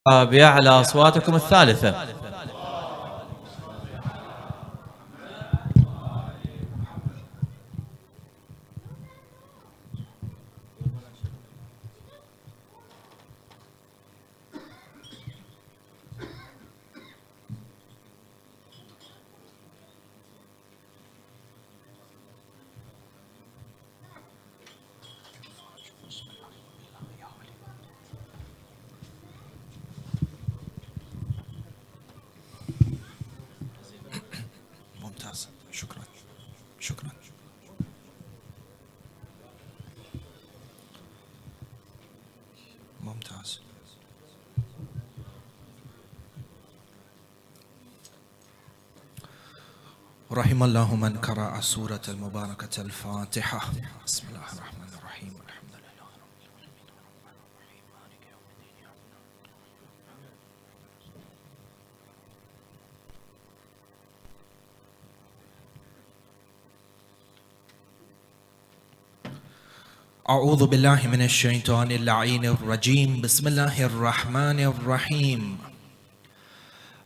بأعلى أصواتكم الثالثة. ممتاز، شكرا شكرا. ممتاز. رحم الله من قرأ سورة المباركة الفاتحة. بسم الله الرحمن الرحيم. الحمد لله رب العالمين الرحمن الرحيم مالك يوم الدين. أعوذ بالله من الشيطان اللعين الرجيم. بسم الله الرحمن الرحيم.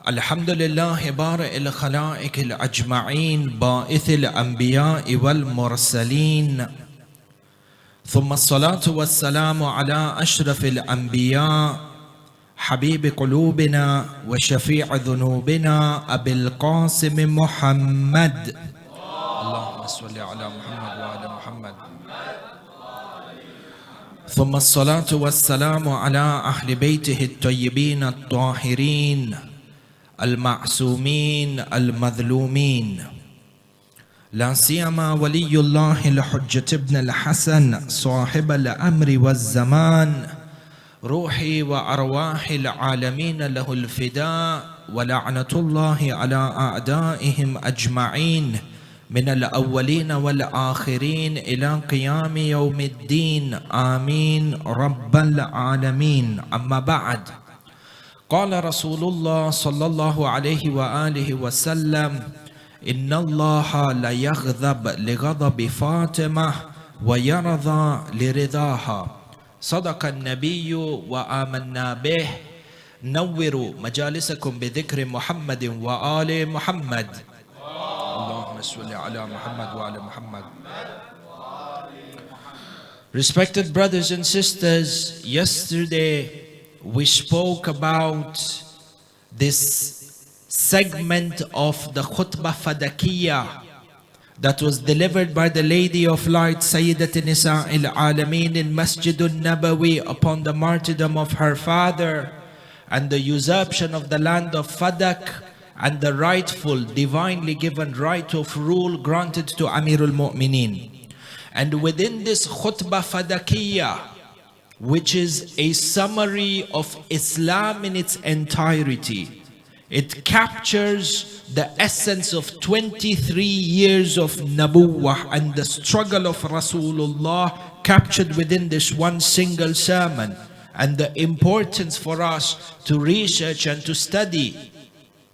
الحمد لله بارئ الخلائق الأجمعين باعث الأنبياء والمرسلين، ثم الصلاة والسلام على أشرف الأنبياء حبيب قلوبنا وشفيع ذنوبنا أبي القاسم محمد. اللهم صل على محمد وآل محمد. ثم الصلاة والسلام على أهل بيته الطيبين الطاهرين المعصومين المظلومين، لا سيما ولي الله الحجة ابن الحسن صاحب الأمر والزمان، روحي وأرواح العالمين له الفداء، ولعنة الله على أعدائهم أجمعين من الأولين والآخرين إلى قيام يوم الدين، آمين رب العالمين. أما بعد، قال رسول الله صلى الله عليه وآله وسلم: إن الله لا يغضب لغضب فاطمة ويرضى لرضاها. صدق النبي وآمنا به. نوروا مجالسكم بذكر محمد وآل محمد. اللهم صل على محمد وآل محمد. Respected brothers and sisters, yesterday we spoke about this segment of the khutbah fadakiyah that was delivered by the Lady of Light Sayyidat Nisa al-Alameen in Masjid al-Nabawi upon the martyrdom of her father and the usurpation of the land of Fadak and the rightful divinely given right of rule granted to Amir al-Mu'mineen. And within this khutbah fadakiyah, which is a summary of Islam in its entirety, it captures the essence of 23 years of Nabuwah and the struggle of Rasulullah captured within this one single sermon, and the importance for us to research and to study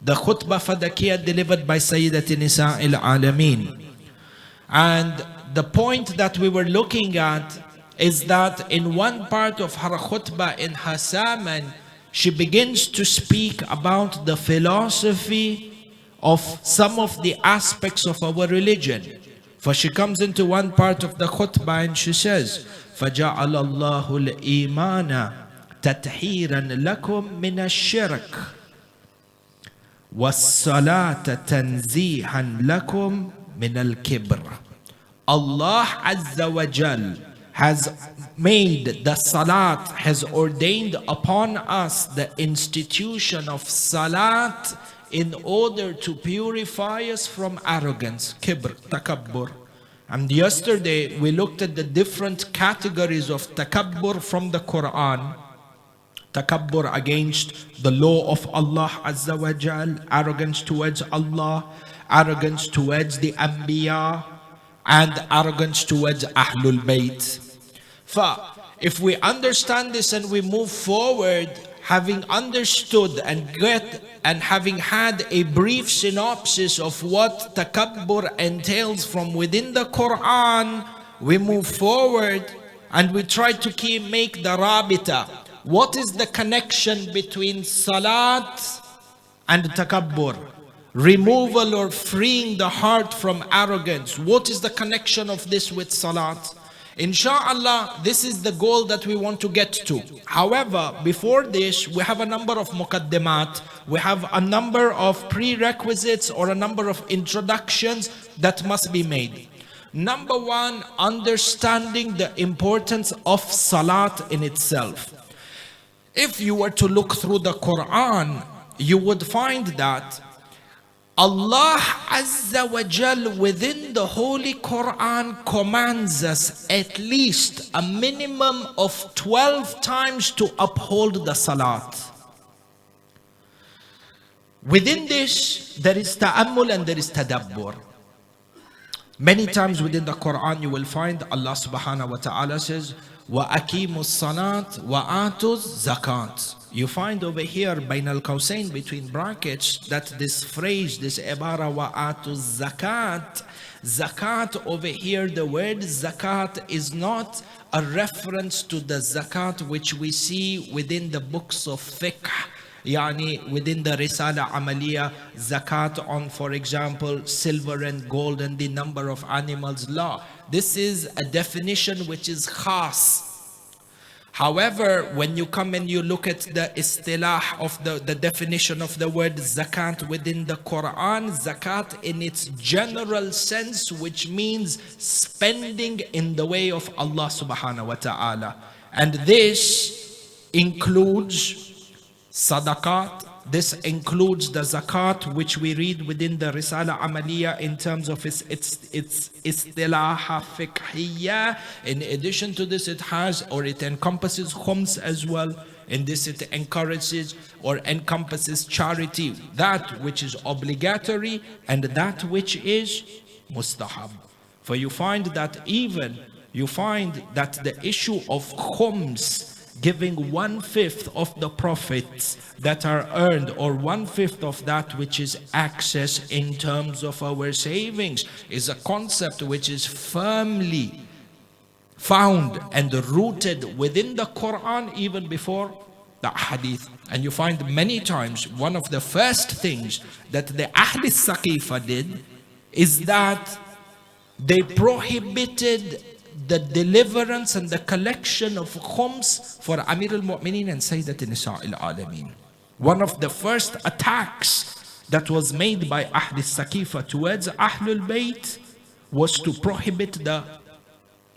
the khutbah fadakiyah delivered by Sayyidat Nisa al-Alameen. And the point that we were looking at is that in one part of her khutbah in her sermon, she begins to speak about the philosophy of some of the aspects of our religion. For she comes into one part of the khutbah and she says, فَجَعَلَ اللَّهُ الْإِيمَانَ تَطْهِيرًا لَكُم مِّنَ الشِّرْكِ وَالصَّلَاةَ تَنْزِيهًا لَكُم مِّنَ الْكِبْرِ. Allah Azza wa Jal has made the salat, has ordained upon us the institution of salat in order to purify us from arrogance, kibr, takabbur. And yesterday we looked at the different categories of takabbur from the Quran. Takabbur against the law of Allah Azza wa Jal, arrogance towards Allah, arrogance towards the Anbiya, and arrogance towards Ahlul Bayt. If we understand this and we move forward, having understood and having had a brief synopsis of what takabbur entails from within the Quran, we move forward and we try to make the rabita. What is the connection between salat and takabbur? Removal or freeing the heart from arrogance. What is the connection of this with salat? Inshallah, this is the goal that we want to get to. However, before this, we have a number of muqaddimat. We have a number of prerequisites or a number of introductions that must be made. Number one, understanding the importance of salat in itself. If you were to look through the Quran, you would find that Allah Azza wa Jal within the Holy Quran commands us at least a minimum of 12 times to uphold the salat. Within this, there is ta'ammul and there is tadabbur. Many times within the Quran you will find Allah subhanahu wa ta'ala says, وَأَقِيمُوا الصَّلَاةِ وَآتُوا الزَّكَاةِ. You find over here, Bain al-Qawsain, between brackets, that this phrase, this ibara, وَآتُوا الزَّكَاةِ. Zakat over here, the word zakat is not a reference to the zakat which we see within the books of fiqh. Yani within the Risala Amaliya, zakat on, for example, silver and gold and the number of animals. La. This is a definition which is khas. However, when you come and you look at the istilah of the definition of the word zakat within the Quran, zakat in its general sense, which means spending in the way of Allah subhanahu wa ta'ala. And this includes sadaqat. This includes the zakat which we read within the Risala Amaliya in terms of its istilaha fiqhiyya. In addition to this, it has or it encompasses khums as well. In this it encourages or encompasses charity, that which is obligatory and that which is mustahab. For you find that the issue of khums, giving 1/5 of the profits that are earned or 1/5 of that which is access in terms of our savings, is a concept which is firmly found and rooted within the Quran even before the hadith. And you find many times one of the first things that the Ahli Saqifa did is that they prohibited the deliverance and the collection of khums for Amir al-Mu'mineen and Sayyidat Nisa al-Alameen. One of the first attacks that was made by Ahl al-Saqifa towards Ahlul Bayt was to prohibit the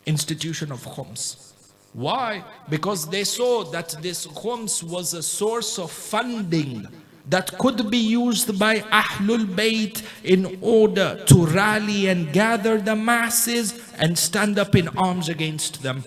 institution of khums. Why? Because they saw that this khums was a source of funding that could be used by Ahlul Bayt in order to rally and gather the masses and stand up in arms against them.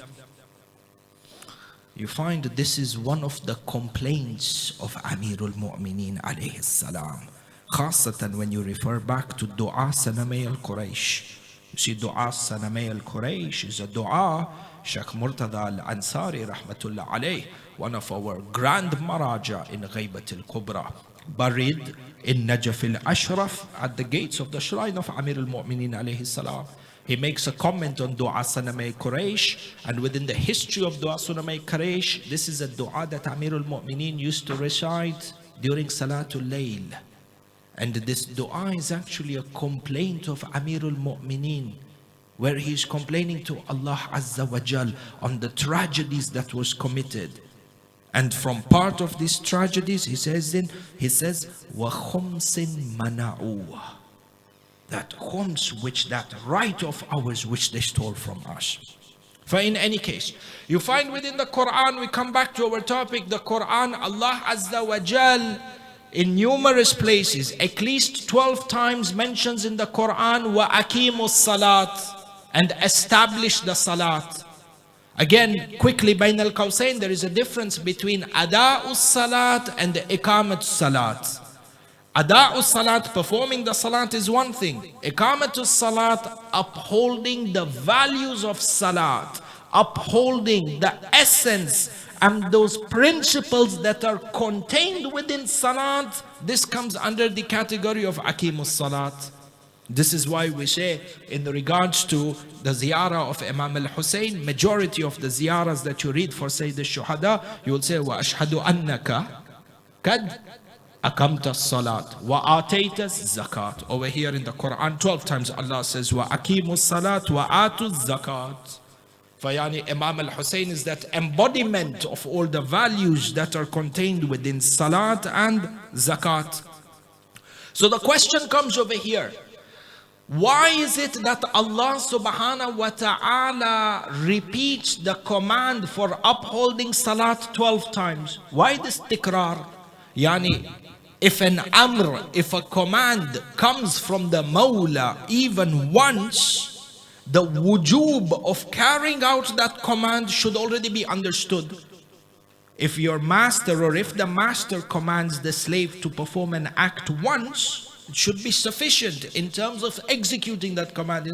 You find this is one of the complaints of Amirul Mu'mineen alayhi salam. Khasatan when you refer back to Dua Sanamay al-Quraysh. You see, Dua Sanamay al-Quraysh is a dua Sheikh Murtada al-Ansari rahmatullah alayh, one of our grand maraja in Ghaybat al-Kubra, buried in Najaf al-Ashraf at the gates of the shrine of Amir al-Mu'mineen alayhi salam. He makes a comment on Dua Sanamay Quraysh, and within the history of Dua Sanamay Quraysh, this is a dua that Amir al-Mu'mineen used to recite during Salatul Layl. And this dua is actually a complaint of Amir al-Mu'mineen, where he is complaining to Allah Azza wa Jal on the tragedies that was committed. And from part of these tragedies, he says, wa khumsin mana'u, that khums, which that right of ours which they stole from us. For in any case, you find within the Quran, we come back to our topic, the Quran, Allah Azza wa Jal in numerous places, at least 12 times mentions in the Quran, wa aqimus salat, and establish the salat. Again, quickly, Bain al-Qawsain, there is a difference between ada'us salat and iqamatus salat. Ada'us salat, performing the salat, is one thing. Iqamatus salat, upholding the values of salat, upholding the essence and those principles that are contained within salat. This comes under the category of aqimus salat. This is why we say in regards to the ziyarah of Imam Al-Hassan, majority of the ziyaras that you read for Sayyid al-Shuhada, you will say, وَأَشْهَدُ أَنَّكَ قَدْ أَقَمْتَ الصَّلَاةِ وَآتَيْتَ الزَّكَاةِ. Over here in the Quran, 12 times Allah says, وَأَقِيمُوا الصَّلَاةِ وَآتُوا الزَّكَاةِ. Fayani Imam Al-Hassan is that embodiment of all the values that are contained within Salat and Zakat. So the question comes over here. Why is it that Allah subhanahu wa ta'ala repeats the command for upholding Salat 12 times? Why this tikrar? Yani, if an amr, if a command comes from the Mawla even once, the wujub of carrying out that command should already be understood. If your master or if the master commands the slave to perform an act once, it should be sufficient in terms of executing that command,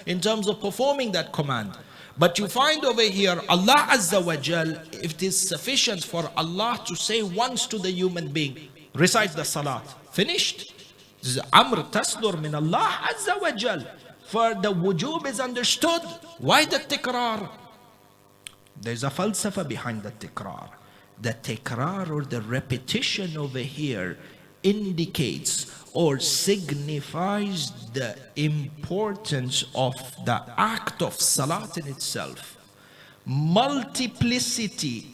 in terms of performing that command. But you find over here, Allah Azza wa Jal, if it is sufficient for Allah to say once to the human being, recite the salat, finished. This is amr tasdur min Allah Azza wa Jal. For the wujub is understood. Why the tikrar? There's a falsafa behind the tikrar. The tikrar or the repetition over here indicates or signifies the importance of the act of salat in itself. Multiplicity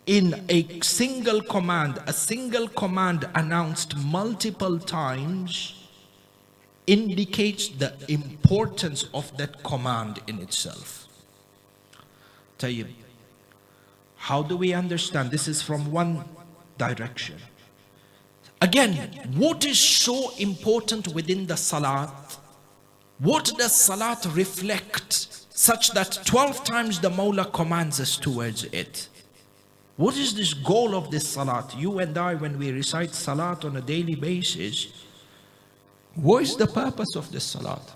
in a single command announced multiple times indicates the importance of that command in itself. Tayyib. How do we understand? This is from one direction. Again, what is so important within the salat? What does salat reflect such that 12 times the Mawla commands us towards it? What is this goal of this salat? You and I, when we recite salat on a daily basis, what is the purpose of this salat?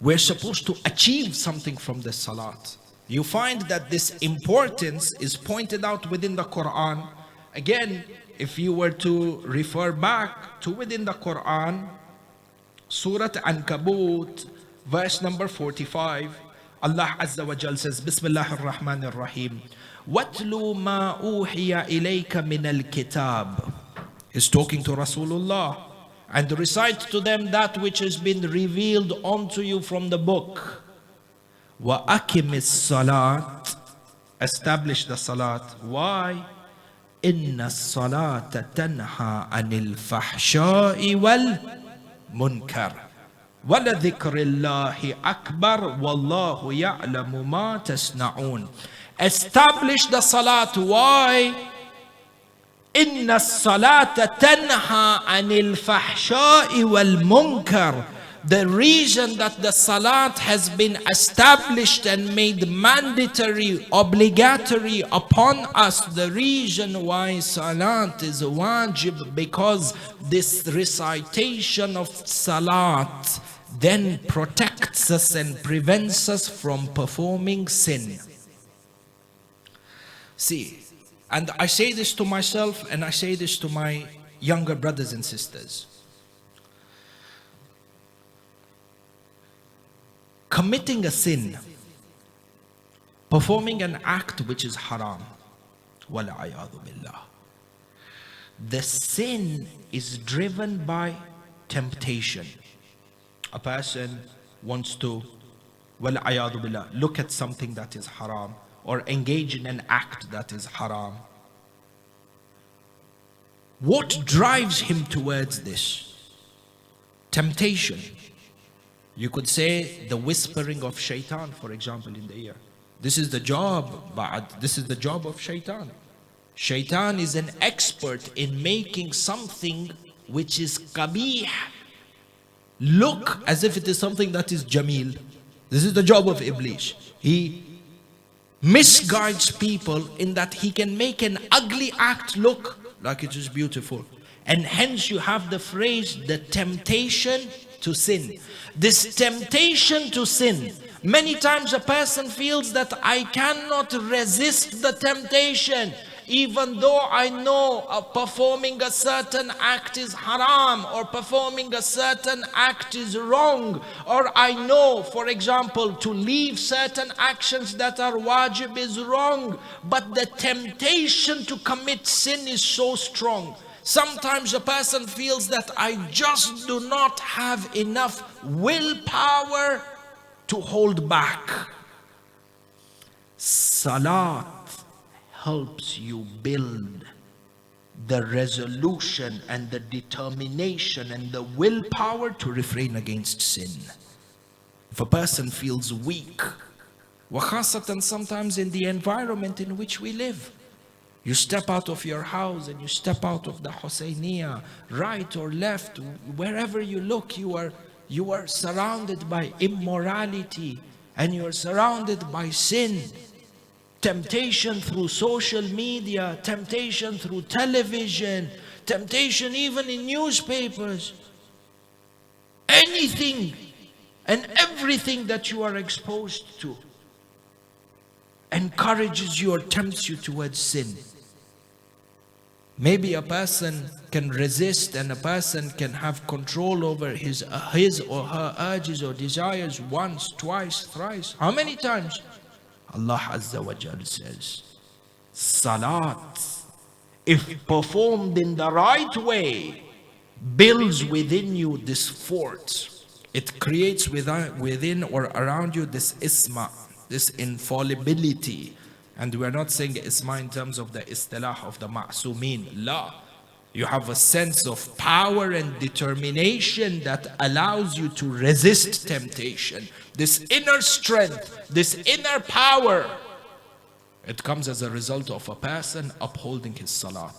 We're supposed to achieve something from this salat. You find that this importance is pointed out within the Quran. Again, if you were to refer back to within the Quran, Surah Ankabut, verse number 45, Allah Azza wa Jal says, Bismillahir Rahmanir Rahim, وَاتْلُوا مَا أُوحِيَ إِلَيْكَ مِنَ الْكِتَابِ. He's talking to Rasulullah. And recite to them that which has been revealed unto you from the book. وَأَقِمِ الصَّلَاةِ. Establish the salat. Why? إِنَّ الصَّلَاةَ تَنْهَى عَنِ الْفَحْشَاءِ وَالْمُنْكَرِ وَلَذِكْرِ اللَّهِ أَكْبَرُ وَاللَّهُ يَعْلَمُ مَا تَصْنَعُونَ. Establish the salat. Why? إِنَّ الصَّلَاةَ تَنْهَى عَنِ الْفَحْشَاءِ وَالْمُنْكَرِ. The reason that the salat has been established and made mandatory, obligatory upon us, the reason why salat is wajib, because this recitation of salat then protects us and prevents us from performing sin. See, and I say this to myself and I say this to my younger brothers and sisters. Committing a sin, performing an act which is haram, wal'ayadu billah. The sin is driven by temptation. A person wants to, wal'ayadu billah, look at something that is haram, or engage in an act that is haram. What drives him towards this? Temptation. You could say the whispering of shaitan, for example, in the ear. This is the job, this is the job of shaitan. Shaitan is an expert in making something which is qabih look as if it is something that is jameel. This is the job of Iblis. He misguides people in that he can make an ugly act look like it is beautiful. And hence you have the phrase, the temptation to sin. This temptation to sin, many times a person feels that I cannot resist the temptation. even though I know performing a certain act is haram, or performing a certain act is wrong, or I know, for example, to leave certain actions that are wajib is wrong, but the temptation to commit sin is so strong. Sometimes a person feels that I just do not have enough willpower to hold back. Salat helps you build the resolution and the determination and the willpower to refrain against sin. If a person feels weak, وخاصة sometimes in the environment in which we live, you step out of your house and you step out of the Husseiniya, right or left, wherever you look, you are surrounded by immorality and you are surrounded by sin. Temptation through social media, temptation through television, temptation even in newspapers. Anything and everything that you are exposed to encourages you or tempts you towards sin. Maybe a person can resist and a person can have control over his or her urges or desires once, twice, thrice. How many times? Allah Azza wa Jal says, Salat, if performed in the right way, builds within you this fort. It creates within or around you this isma, this infallibility. And we're not saying isma in terms of the istilah of the ma'sumin. La. You have a sense of power and determination that allows you to resist temptation. This inner strength, this inner power, it comes as a result of a person upholding his salat.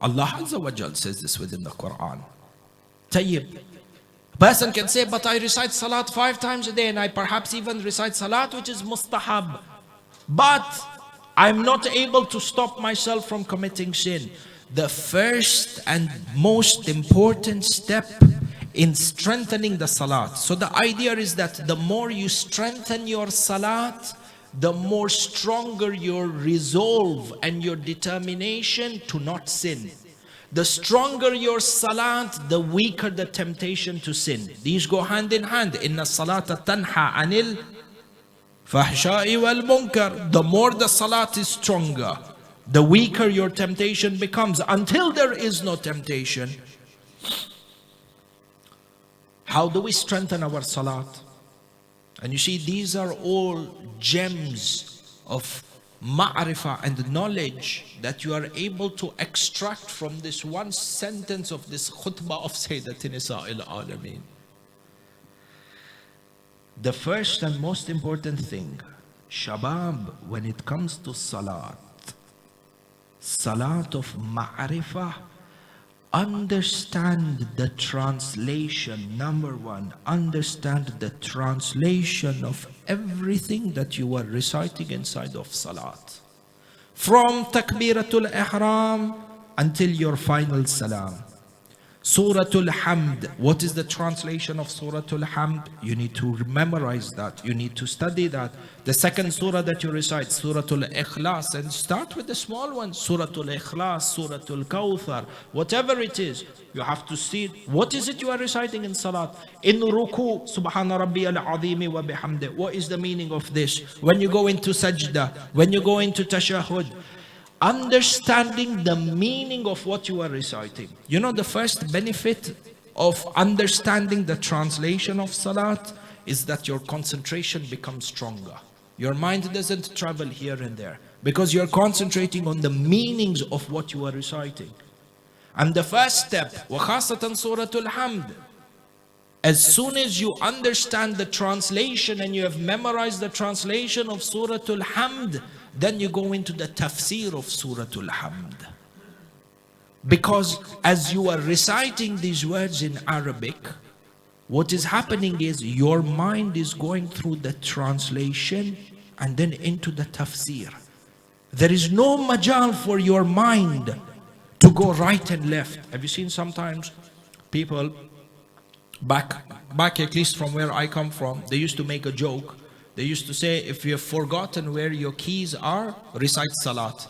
Allah Azza wa Jal says this within the Quran. Tayyib. A person can say, but I recite salat 5 times a day and I perhaps even recite salat which is mustahab. But I'm not able to stop myself from committing sin. The first and most important step in strengthening the salat. So the idea is that the more you strengthen your salat, the more stronger your resolve and your determination to not sin. The stronger your salat, the weaker the temptation to sin. These go hand in hand. Inna salata tanha anil fahsha'i wal munkar. The more the salat is stronger, the weaker your temptation becomes, until there is no temptation. How do we strengthen our salat? And you see, these are all gems of ma'rifah and knowledge that you are able to extract from this one sentence of this khutbah of Sayyidat Nisa al-Alameen. The first and most important thing, shabab, when it comes to salat, salat of ma'rifah, understand the translation. Number one, understand the translation of everything that you are reciting inside of salat. From takbiratul ihram until your final salam. Suratul Hamd. What is the translation of Suratul Hamd? You need to memorize that. You need to study that. The second surah that you recite, Suratul Ikhlas, and start with the small one. Suratul Ikhlas, Suratul Kawthar, whatever it is, you have to see what is it you are reciting in salat. In ruku, Subhana Rabbi al-Azimi wa bihamdi. What is the meaning of this? When you go into sajda, when you go into tashahud, understanding the meaning of what you are reciting. You know, the first benefit of understanding the translation of salat is that your concentration becomes stronger. Your mind doesn't travel here and there because you're concentrating on the meanings of what you are reciting. And the first step, وَخَاصَةً Suratul Hamd, as soon as you understand the translation and you have memorized the translation of Suratul Hamd, then you go into the tafsir of Suratul Hamd. Because as you are reciting these words in Arabic, what is happening is your mind is going through the translation and then into the tafsir. There is no majal for your mind to go right and left. Have you seen sometimes people back at least from where I come from, they used to make a joke They used to say, if you have forgotten where your keys are, recite salat.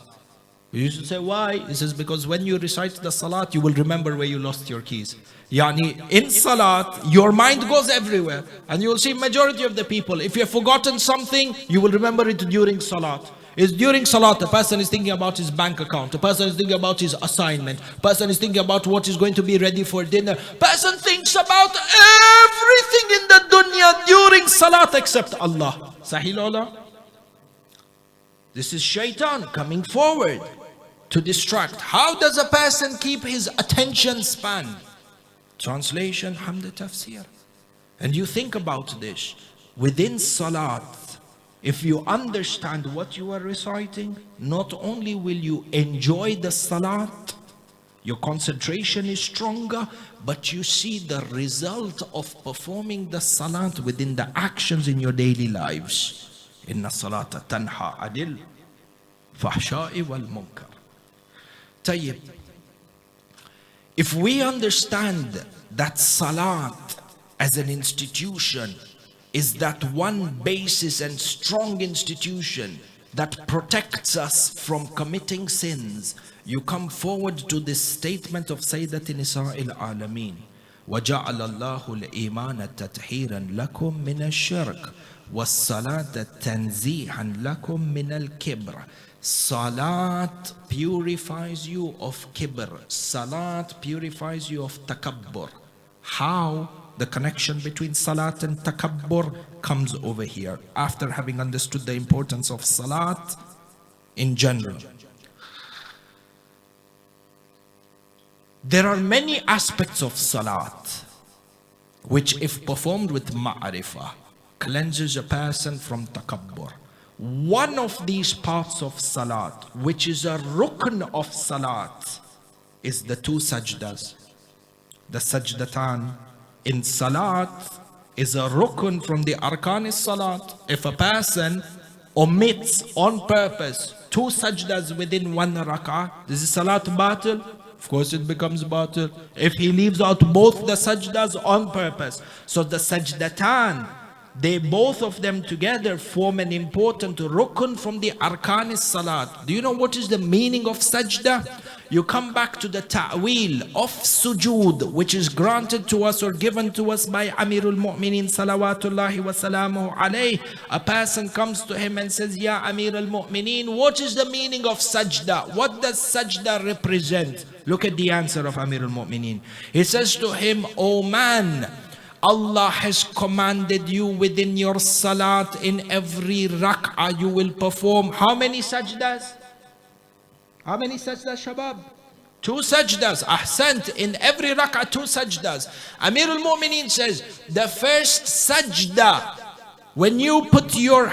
We used to say, why? He says, because when you recite the salat, you will remember where you lost your keys. Yani, in salat, your mind goes everywhere. And you will see majority of the people, if you have forgotten something, you will remember it during salat. It's during salat, the person is thinking about his bank account. The person is thinking about his assignment. The person is thinking about what is going to be ready for dinner. Person thinks about everything in the dunya during salat except Allah. Sahih Lola? This is shaitan coming forward to distract. How does a person keep his attention span? Translation, Hamd Tafsir. And you think about this. Within salat, if you understand what you are reciting, not only will you enjoy the salat, your concentration is stronger, but you see the result of performing the salat within the actions in your daily lives. Inna salata tanha adil fahsha'i wal munkar. Tayyib. If we understand that salat as an institution is that one basis and strong institution that protects us from committing sins, you come forward to this statement of Sayyidat Nisa al-Alameen. وَجَعَلَ اللَّهُ الْإِيمَانَ تَطْهِيرًا لَكُم مِّنَ الشِّرْكِ وَالصَّلَاةَ تَنْزِيحًا لَكُم مِّنَ الْكِبْرِ. Salat purifies you of kibr. Salat purifies you of takabbur. How? The connection between salat and takabbur comes over here after having understood the importance of salat in general. There are many aspects of salat which, if performed with ma'rifah, cleanses a person from takabbur. One of these parts of salat, which is a rukn of salat, is the two sajdas. The sajdatan in salat is a rukn from the arkan salat. If a person omits on purpose two sajdas within one rak'ah, this is salat batil? Of course it becomes batil. If he leaves out both the sajdas on purpose. So the sajdatan, they both of them together form an important rukn from the arkan salat. Do you know what is the meaning of sajda? You come back to the ta'wil of sujood, which is granted to us or given to us by Amirul Mu'mineen salawatullahi wa salamuhu alayh. A person comes to him and says, Ya Amirul Mu'mineen, what is the meaning of sajda? What does sajda represent? Look at the answer of Amirul Mu'mineen. He says to him, O man, Allah has commanded you within your salat, in every rak'ah you will perform how many sajdas? How many sajdas, shabab? Two sajdas. Ahsant. In every rak'ah, two sajdas. Amirul Mu'mineen says, the first sajda, when you put your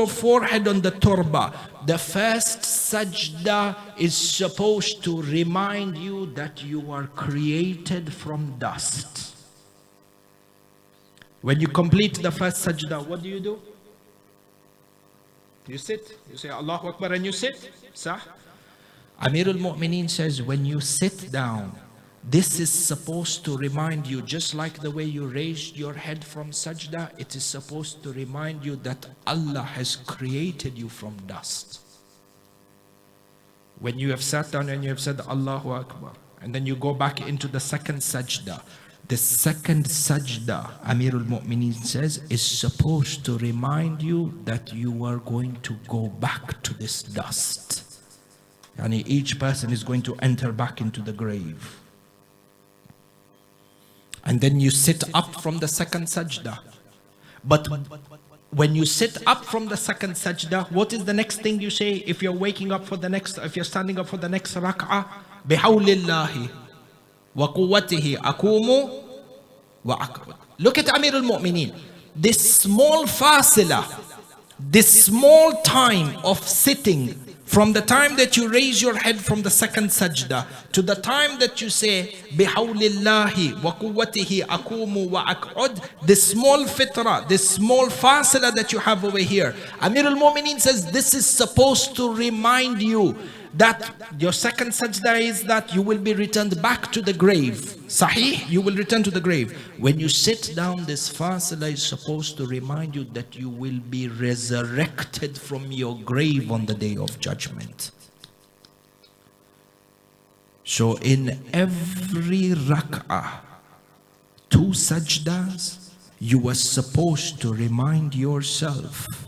forehead on the turba, the first sajda is supposed to remind you that you are created from dust. When you complete the first sajda, what do? You sit. You say Allahu Akbar and you sit. Sah? Amirul Mu'mineen says, when you sit down, this is supposed to remind you, just like the way you raised your head from sajda, it is supposed to remind you that Allah has created you from dust. When you have sat down and you have said Allahu Akbar, and then you go back into the second sajda, the second sajda, Amirul Mu'mineen says, is supposed to remind you that you are going to go back to this dust. And each person is going to enter back into the grave. And then you sit up from the second sajda. But when you sit up from the second sajda, what is the next thing you say if you're waking up for the next, if you're standing up for the next rak'ah? Bihawlillahi wa quwwatihi akumu wa aq'ud. Look at Amir al-Mu'mineen. This small fasila, this small time of sitting, from the time that you raise your head from the second sajda to the time that you say bihawlillahi wa quwwatihi akumu wa aq'ud, this small fitra, this small fasila that you have over here, Amir al-Mu'mineen says this is supposed to remind you that your second sajda is that you will be returned back to the grave. Sahih, you will return to the grave. When you sit down, this fasila is supposed to remind you that you will be resurrected from your grave on the day of judgment. So in every rak'ah, 2 sajdas, you are supposed to remind yourself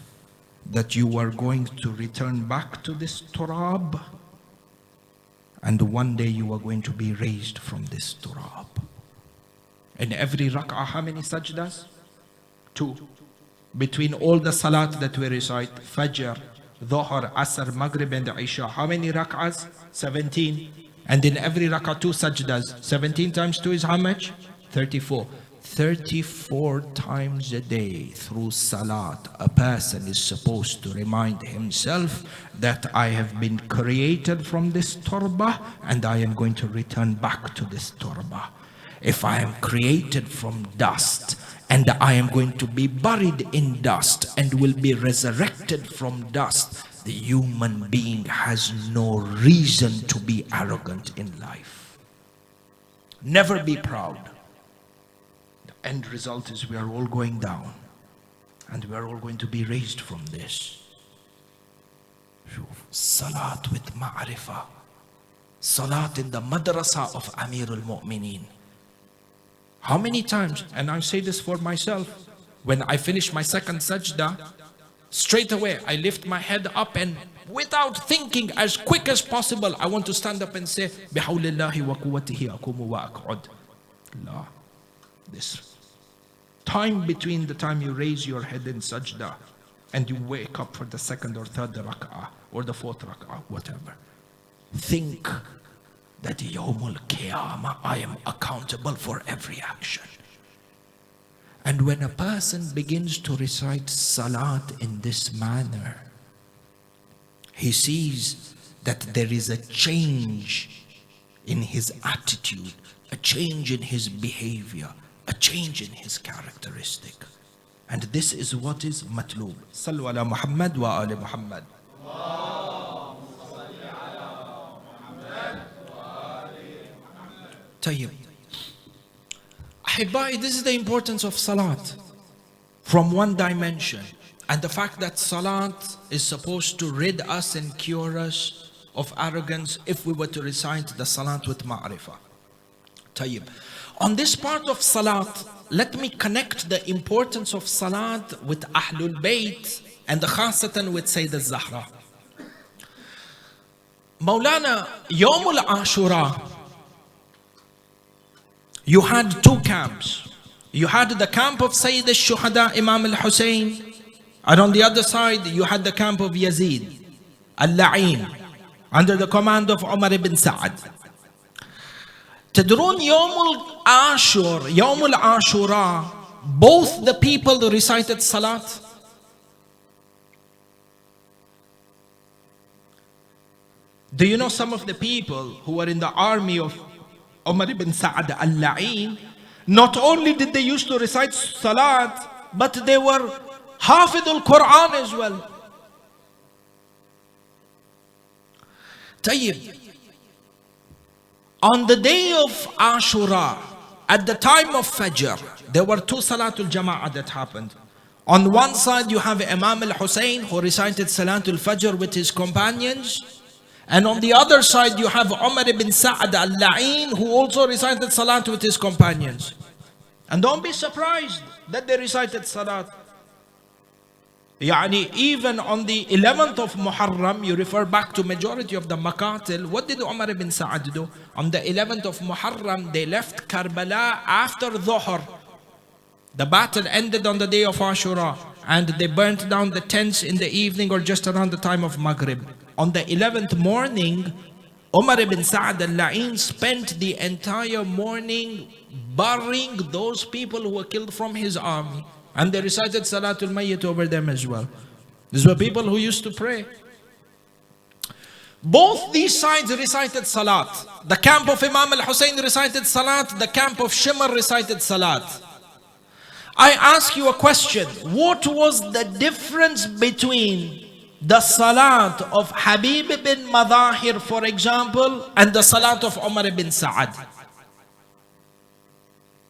that you are going to return back to this turab, and one day you are going to be raised from this turab. In every rak'ah, how many sajdas? 2. Between all the salat that we recite, Fajr, Dhuhr, Asr, Maghrib and Isha, how many rak'ahs? 17. And in every rak'ah, 2 sajdas. 17 times 2 is how much? 34. 34 times a day through salat, a person is supposed to remind himself that I have been created from this turba and I am going to return back to this turba. If I am created from dust and I am going to be buried in dust and will be resurrected from dust, the human being has no reason to be arrogant in life. Never be proud. End result is we are all going down and we are all going to be raised from this. Salat with ma'rifah. Salat in the madrasa of Amir al-Mu'mineen. How many times, and I say this for myself, when I finish my second sajda, straight away I lift my head up and without thinking, as quick as possible, I want to stand up and say, Bihawlillahi wa quwwatihi akumu wa aq'ud. Allah. This time between the time you raise your head in sajda and you wake up for the second or third rak'ah or the fourth rak'ah, whatever. Think that Yawmul Qiyamah, I am accountable for every action. And when a person begins to recite salat in this manner, he sees that there is a change in his attitude, a change in his behavior, a change in his characteristic. And this is what is matloob. Sallu ala Muhammad wa ali Muhammad. Tayyib. Ahibbai, this is the importance of salat from one dimension, and the fact that salat is supposed to rid us and cure us of arrogance if we were to recite the salat with ma'rifah. Tayyib. On this part of salat, let me connect the importance of salat with Ahlul Bayt and the khasatan with Sayyid al-Zahra. Maulana, Yawmul Ashura, you had 2 camps. You had the camp of Sayyid al-Shuhada, Imam Al-Hassan, and on the other side, you had the camp of Yazid, Al-La'in, under the command of Umar ibn Sa'ad. Tadrun Yawmul Ashura, both the people recited salat. Do you know some of the people who were in the army of Umar ibn Sa'ad al-La'in, not only did they used to recite salat, but they were Hafid al-Quran as well. Tayyib. On the day of Ashura, at the time of Fajr, there were 2 Salatul Jama'ah that happened. On one side you have Imam Al-Hassan who recited Salatul Fajr with his companions. And on the other side you have Umar ibn Sa'ad al-La'in who also recited Salat with his companions. And don't be surprised that they recited Salat. Yani even on the 11th of Muharram, you refer back to majority of the Maqatil. What did Umar ibn Sa'ad do? On the 11th of Muharram, they left Karbala after Dhuhr. The battle ended on the day of Ashura, and they burnt down the tents in the evening or just around the time of Maghrib. On the 11th morning, Umar ibn Sa'ad al-La'in spent the entire morning burying those people who were killed from his army. And they recited Salatul Mayyit over them as well. These were people who used to pray. Both these sides recited Salat. The camp of Imam Al-Hassan recited Salat. The camp of Shimr recited Salat. I ask you a question. What was the difference between the salat of Habib bin Madahir, for example, and the salat of Umar bin Sa'ad.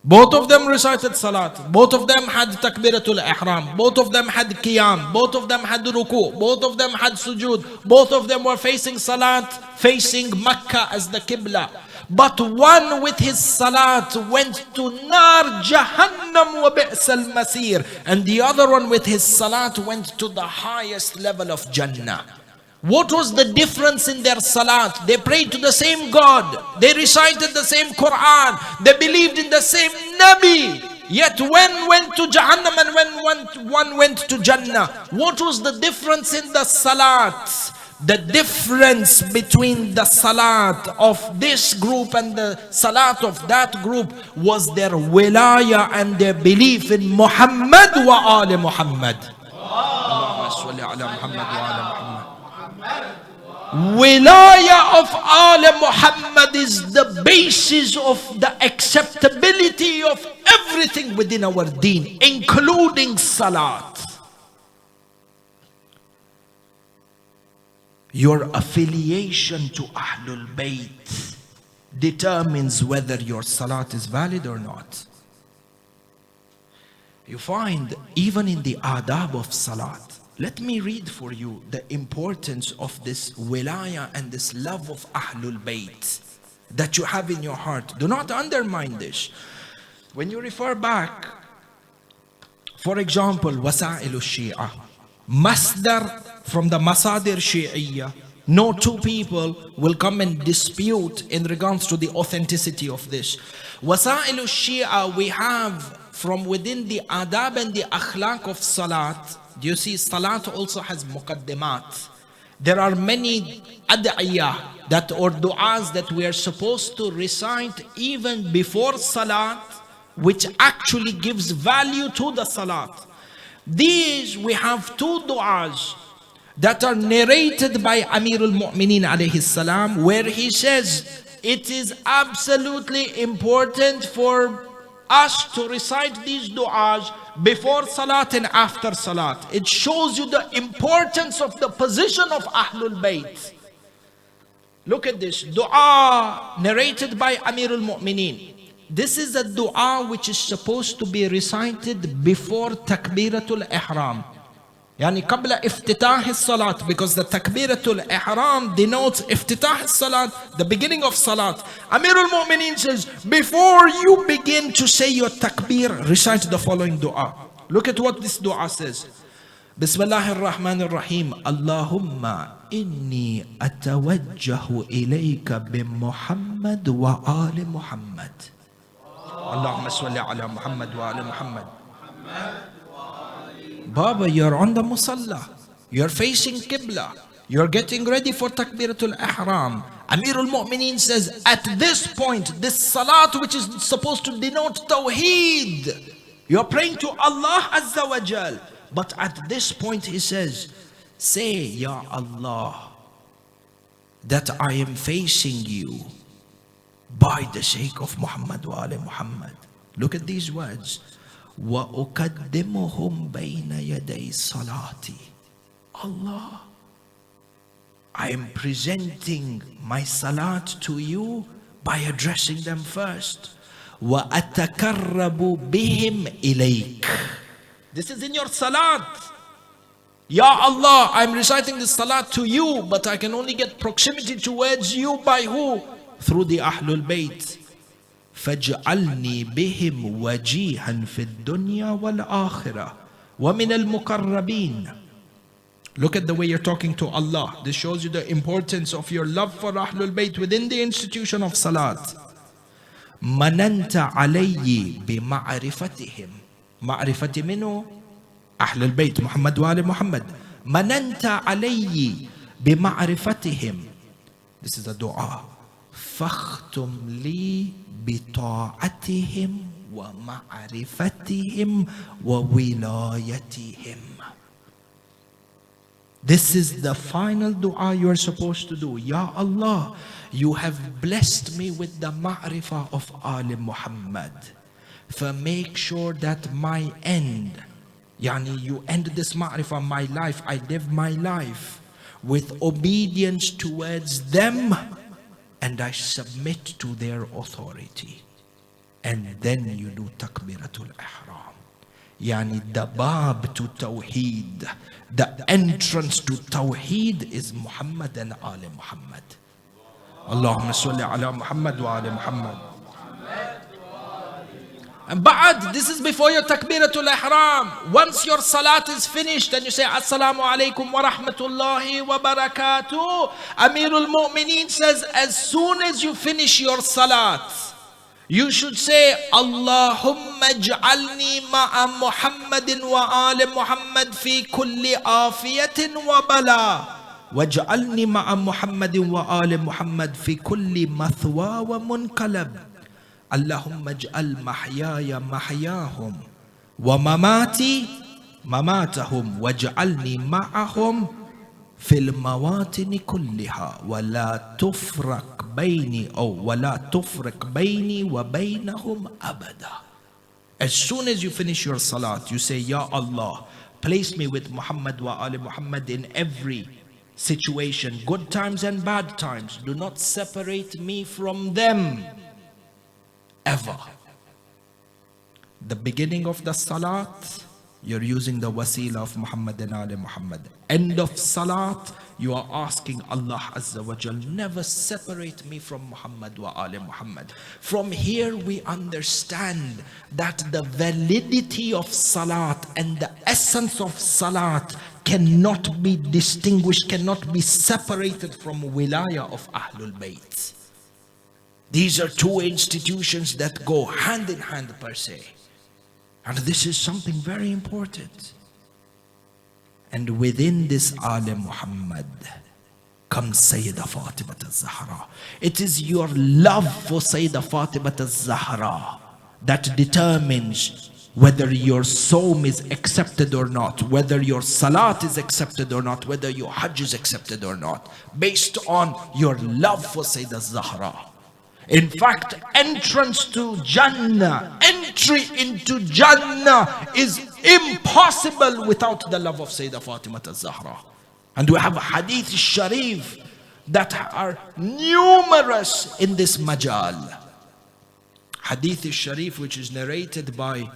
Both of them recited salat. Both of them had takbiratul ihram. Both of them had qiyam. Both of them had ruku. Both of them had sujood. Both of them were facing salat, facing Makkah as the qibla. But one with his salat went to Nar Jahannam wa bi'sa al-masir. And the other one with his salat went to the highest level of Jannah. What was the difference in their salat? They prayed to the same God. They recited the same Quran. They believed in the same Nabi. Yet one went to Jahannam and when one went to Jannah. What was the difference in the salat? The difference between the salat of this group and the salat of that group was their wilaya and their belief in Muhammad wa ali Muhammad. Allahumma salli ala Muhammad wa ala Muhammad. Wilaya of Al Muhammad is the basis of the acceptability of everything within our deen, including salat. Your affiliation to Ahlul Bayt determines whether your salat is valid or not. You find even in the adab of salat. Let me read for you the importance of this wilaya and this love of Ahlul Bayt that you have in your heart. Do not undermine this. When you refer back, for example, Wasa'il al-Shi'a, Masdar from the Masadir Shi'iyya, no two people will come and dispute in regards to the authenticity of this. Wasa'il al-Shi'a we have from within the adab and the akhlaq of salat. Do you see, salat also has muqaddimat. There are many ad'iyah that or du'as that we are supposed to recite even before salat, which actually gives value to the salat. These we have two du'as that are narrated by Amir al-Mu'mineen alayhi salam, where he says it is absolutely important for us to recite these du'as before salat and after salat. It shows you the importance of the position of Ahlul Bayt. Look at this dua narrated by Amir al-Mu'mineen. This is a dua which is supposed to be recited before takbiratul ihram, yani qabla iftitah as-salat, because the takbiratul ihram denotes iftitah as-salat, the beginning of salat. Amir al-Mu'mineen says, before you begin to say your takbir, recite the following dua. Look at what this dua says. Bismillahir Rahmanir Rahim. Allahumma inni atawajjahu ilayka bi Muhammad wa ali Muhammad. Allahumma salli ala Muhammad wa ali Muhammad. Baba, you're on the musalla. You're facing Qibla. You're getting ready for Takbiratul Ihram. Amir al-Mu'mineen says, at this point, this salat which is supposed to denote Tawheed, you're praying to Allah Azza wa Jal. But at this point he says, say, Ya Allah, that I am facing you by the sake of Muhammad wa ali Muhammad. Look at these words. وَأُقَدِّمُهُمْ بَيْنَ يَدَيْ صَلَاتِي. Allah, I am presenting my salat to you by addressing them first. وَأَتَكَرَّبُ بِهِمْ إِلَيْكَ. This is in your salat. Ya Allah, I'm reciting this salat to you, but I can only get proximity towards you by who? Through the Ahlul Bayt. فَاجْعَلْنِي بِهِمْ وَجِيهًا فِي الدُّنْيَا وَالْآخِرَةِ وَمِنَ الْمُقَرَّبِينَ. Look at the way you're talking to Allah. This shows you the importance of your love for Ahlul Bayt within the institution of Salat. مَنَنْتَ عَلَيِّ بِمَعْرِفَتِهِمْ. معرفة منه أهل البيت محمد وآل محمد. مننت علي بمعرفتهم. This is a dua. فاختم لي بطاعتهم ومعرفتهم وولايتهم. This is the final dua you are supposed to do. Ya Allah, you have blessed me with the ma'rifah of Ali Muhammad. For make sure that my end Yani you end this ma'rifah, my life, I live my life with obedience towards them, and I submit to their authority. And then you do takbiratul ihram. Yani the bab to tawheed, the entrance to tawheed is Muhammad and Ali Muhammad. Allahumma salli ala Muhammad wa ali Muhammad. And ba'ad, this is before your takbiratul ihram. Once your salat is finished and you say assalamu alaikum wa rahmatullahi wa barakatuh, Amirul Mu'mineen says as soon as you finish your salat, you should say Allahumma ij'alni ma'a Muhammadin wa ali Muhammad fi kulli afiyatin wa bala. Waj'alni ma'a Muhammadin wa ali Muhammad fi kulli mathwa wa munqalab. Allahumma ij'al mahyaya mahyahum wa mamati mamatahum waj'alni ma'ahum fil mawatini kulliha wa la tufraq bayni wa la tufraq bayni wa baynahum abada. As soon as you finish your salat, you say, Ya Allah, place me with Muhammad wa ali Muhammad in every situation, good times and bad times. Do not separate me from them ever. The beginning of the salat, you're using the wasila of Muhammad and Ali Muhammad. End of salat, you are asking Allah Azza wa Jal, never separate me from Muhammad wa Ali Muhammad. From here we understand that the validity of salat and the essence of salat cannot be distinguished, cannot be separated from wilayah of Ahlul Bayt. These are two institutions that go hand in hand per se. And this is something very important. And within this Ali Muhammad comes Sayyidah Fatima al-Zahra. It is your love for Sayyidah Fatima al-Zahra that determines whether your Sawm is accepted or not, whether your Salat is accepted or not, whether your Hajj is accepted or not, based on your love for Sayyidah Zahra. In fact, entrance to Jannah, entry into Jannah is impossible without the love of Sayyidah Fatima al-Zahra. And we have a hadith sharif that are numerous in this majal. Hadith sharif which is narrated by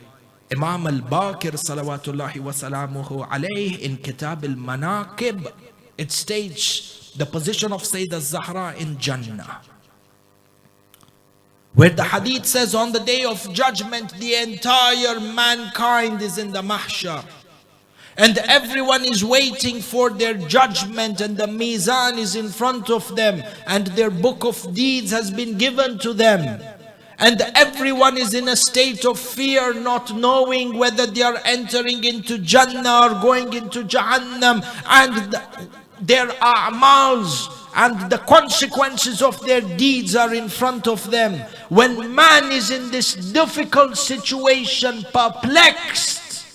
Imam Al-Baqir salawatullahi wa salamuhu alayh in Kitab Al-Manaqib. It states the position of Sayyidah Zahra in Jannah, where the hadith says on the day of judgment the entire mankind is in the mahshar and everyone is waiting for their judgment, and the mizan is in front of them and their book of deeds has been given to them, and everyone is in a state of fear, not knowing whether they are entering into Jannah or going into Jahannam, and their a'mals and the consequences of their deeds are in front of them. When man is in this difficult situation, perplexed,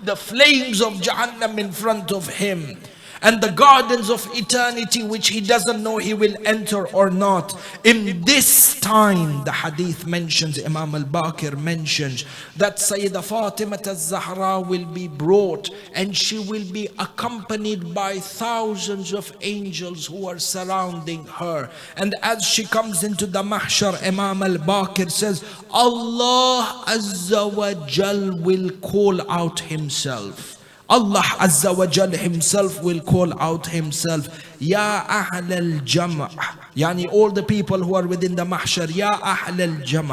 the flames of Jahannam in front of him, and the gardens of eternity which he doesn't know he will enter or not. In this time, the hadith mentions, Imam Al-Baqir mentions, that Sayyidah Fatima al-Zahra will be brought and she will be accompanied by thousands of angels who are surrounding her. And as she comes into the mahshar, Imam Al-Baqir says, Allah Azza wa Jal will call out himself. Allah Azza wa Jal himself will call out himself, Ya Ahl al-Jam', yani all the people who are within the mahshar, Ya Ahl al-Jam',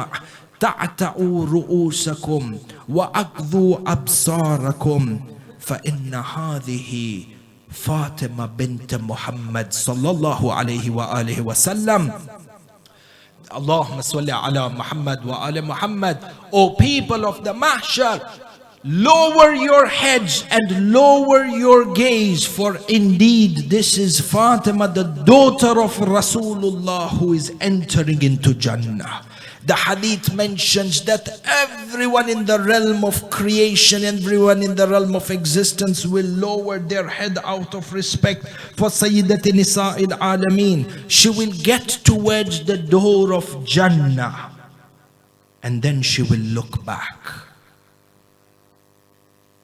ta'ta'u ru'usakum wa aqdhu absarakum fa inna hadhihi Fatima bint Muhammad sallallahu alayhi wa alihi wa sallam. Allahumma salli ala Muhammad wa ali Muhammad. O people of the mahshar, lower your heads and lower your gaze, for indeed this is Fatima, the daughter of Rasulullah, who is entering into Jannah. The hadith mentions that everyone in the realm of creation, everyone in the realm of existence will lower their head out of respect for Sayyidat Nisa'il Alameen. She will get towards the door of Jannah and then she will look back.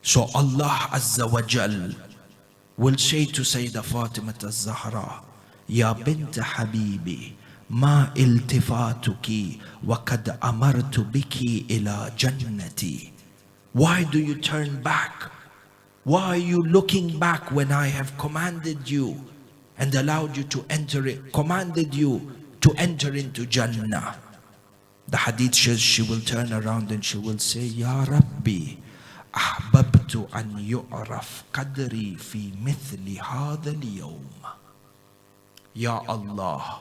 So Allah Azza wa Jal will say to Sayyidah Fatima al-Zahra, Ya bint Habibi, ma iltifatuki wa kad amartu biki ila jannati. Why do you turn back? Why are you looking back when I have commanded you and allowed you to enter it, commanded you to enter into Jannah? The hadith says she will turn around and she will say, Ya Rabbi, ahbabtu an yu'raf qadri fi mithli hadha al-yawm. Ya Allah,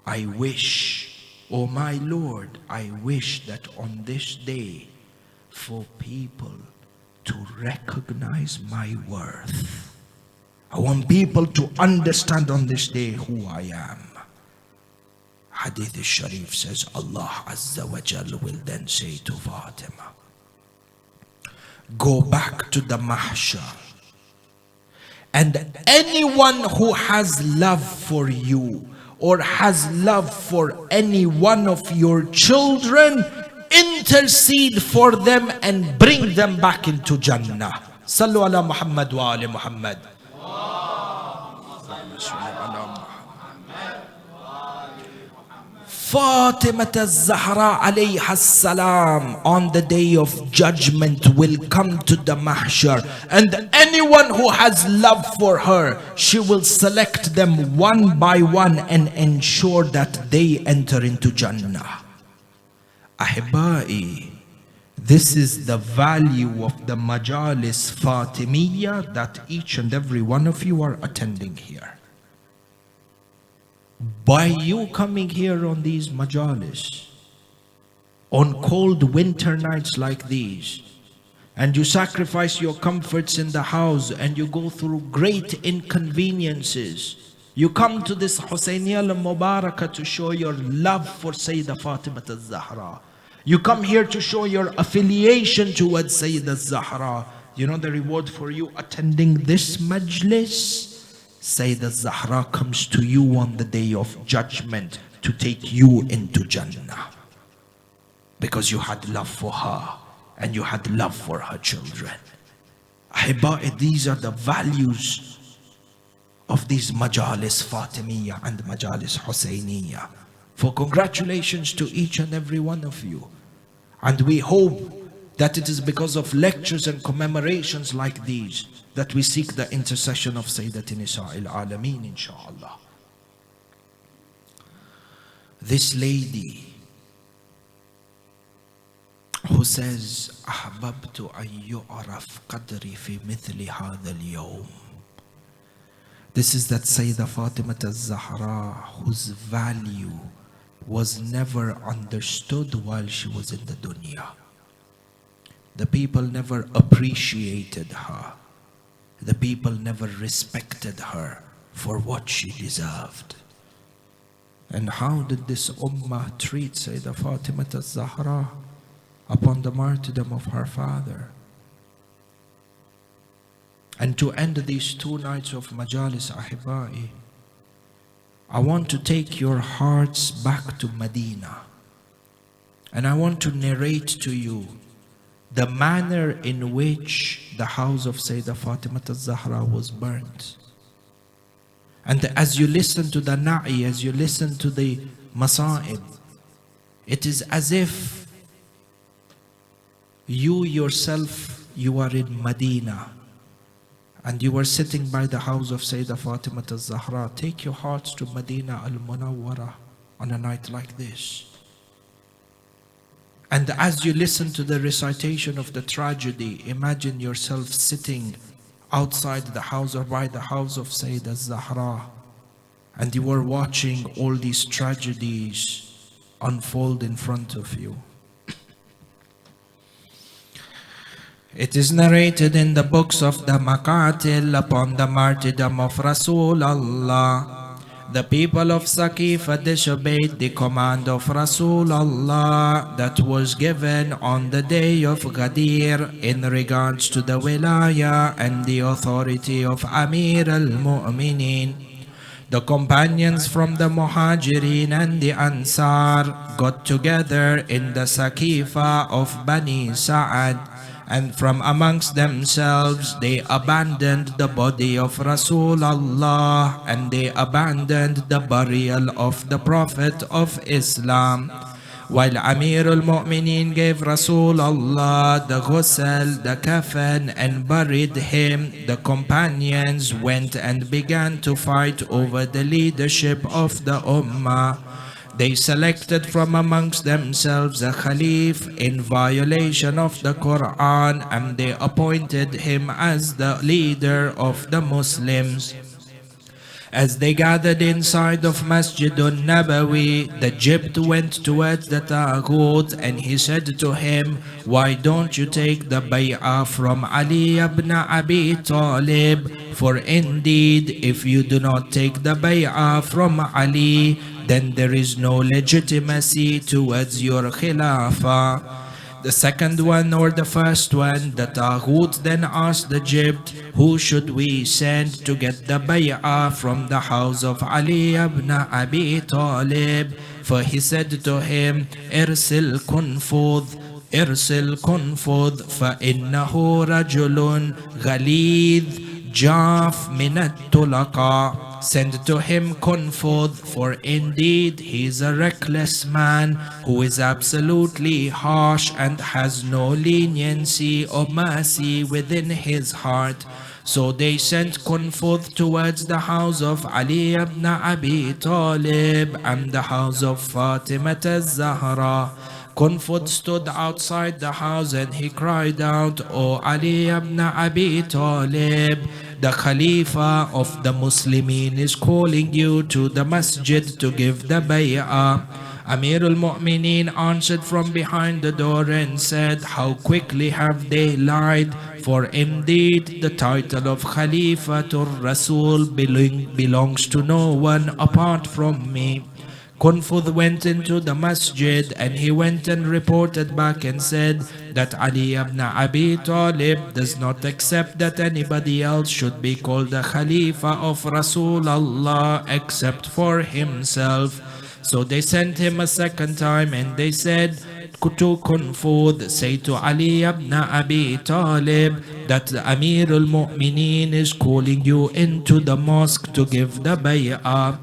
I wish, oh my Lord, I wish that on this day for people to recognize my worth. I want people to understand on this day who I am. Hadith al-Sharif says, Allah Azza wa Jal will then say to Fatima, go back to the mahshar, and anyone who has love for you or has love for any one of your children, intercede for them and bring them back into Jannah. Sallu ala Muhammad wa ali Muhammad. Fatima al-Zahra alayha salam on the day of judgment will come to the mahshar, and anyone who has love for her, she will select them one by one and ensure that they enter into Jannah. Ahibai, this is the value of the majalis Fatimiyya that each and every one of you are attending here. By you coming here on these majalis, on cold winter nights like these, and you sacrifice your comforts in the house and you go through great inconveniences, you come to this Husayniyya al-Mubarakah to show your love for Sayyidah Fatima al-Zahra. You come here to show your affiliation towards Sayyidah Zahra. You know the reward for you attending this majlis? Sayyidah Zahra comes to you on the day of judgment to take you into Jannah, because you had love for her and you had love for her children. Ahibai, these are the values of these majalis Fatimiyya and majalis Husayniyya. For congratulations to each and every one of you. And we hope that it is because of lectures and commemorations like these that we seek the intercession of Sayyidat Nisa al-Alameen, inshallah. This lady who says, Ahbabtu an yu'raf qadri fi mithli hadha al-yawm. This is that Sayyidah Fatima al-Zahra whose value was never understood while she was in the dunya. The people never appreciated her. The people never respected her for what she deserved. And how did this ummah treat Sayyidah Fatima al-Zahra upon the martyrdom of her father? And to end these 2 nights of majalis, Ahibai, I want to take your hearts back to Medina, and I want to narrate to you the manner in which the house of Sayyidah Fatima al-Zahra was burnt. And as you listen to the na'i, as you listen to the masa'ib, it is as if you yourself, you are in Medina, and you were sitting by the house of Sayyidah Fatima al-Zahra. Take your hearts to Medina al-Munawwara on a night like this. And as you listen to the recitation of the tragedy, imagine yourself sitting outside the house or by the house of Sayyidah Zahra, and you were watching all these tragedies unfold in front of you. It is narrated in the books of the Maqatil upon the martyrdom of Rasulullah. The people of Saqifa disobeyed the command of Rasulullah that was given on the day of Ghadir in regards to the wilaya and the authority of Amir al-Mu'mineen. The companions from the Muhajirin and the Ansar got together in the Saqifa of Bani Sa'ad, And from amongst themselves they abandoned the body of Rasulullah, and they abandoned the burial of the Prophet of Islam. While Amir al-Mu'mineen gave Rasulullah the ghusl, the kafan, and buried him, the companions went and began to fight over the leadership of the Ummah. They selected from amongst themselves a Khalif in violation of the Quran, and they appointed him as the leader of the Muslims. As they gathered inside of Masjid al-Nabawi, the Jibt went towards the Taghut, and he said to him, "Why don't you take the bay'ah from Ali ibn Abi Talib? For indeed, if you do not take the bay'ah from Ali, then there is no legitimacy towards your khilafah." The second one or the first one, the Taghut then asked the Jibt, "Who should we send to get the bay'ah from the house of Ali ibn Abi Talib?" For he said to him, "Irsil Kunfudh, Irsil Kunfudh, فَإِنَّهُ رَجُلٌ غَلِيظٌ جَافٍ مِنَ التُّلَقَى." Send to him Kunfudh, for indeed he is a reckless man who is absolutely harsh and has no leniency or mercy within his heart. So they sent Kunfudh towards the house of Ali ibn Abi Talib and the house of Fatima al-Zahra. Kunfudh stood outside the house and he cried out, "O Ali ibn Abi Talib, the Khalifa of the Muslimin is calling you to the masjid to give the bay'ah." Amir al-Mu'mineen answered from behind the door and said, "How quickly have they lied, for indeed the title of Khalifatul Rasul belongs to no one apart from me." Kunfudh went into the masjid and he went and reported back and said that Ali ibn Abi Talib does not accept that anybody else should be called the Khalifa of Rasulullah except for himself. So they sent him a second time and they said to Kunfudh, "Say to Ali ibn Abi Talib that the Amir al-Mu'mineen is calling you into the mosque to give the bay'ah."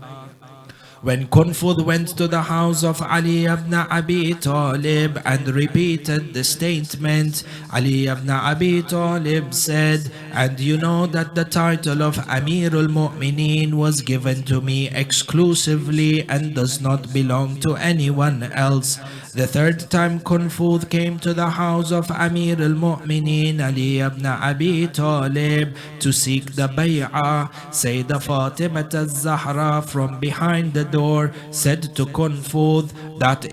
When Kunfudh went to the house of Ali ibn Abi Talib and repeated the statement, Ali ibn Abi Talib said, "And you know that the title of Amir al-Mu'mineen was given to me exclusively and does not belong to anyone else." The third time Kunfudh came to the house of Amir al-Mu'mineen Ali ibn Abi Talib to seek the bay'ah, Sayyidah Fatima al-Zahra from behind the door said to Kunfudh that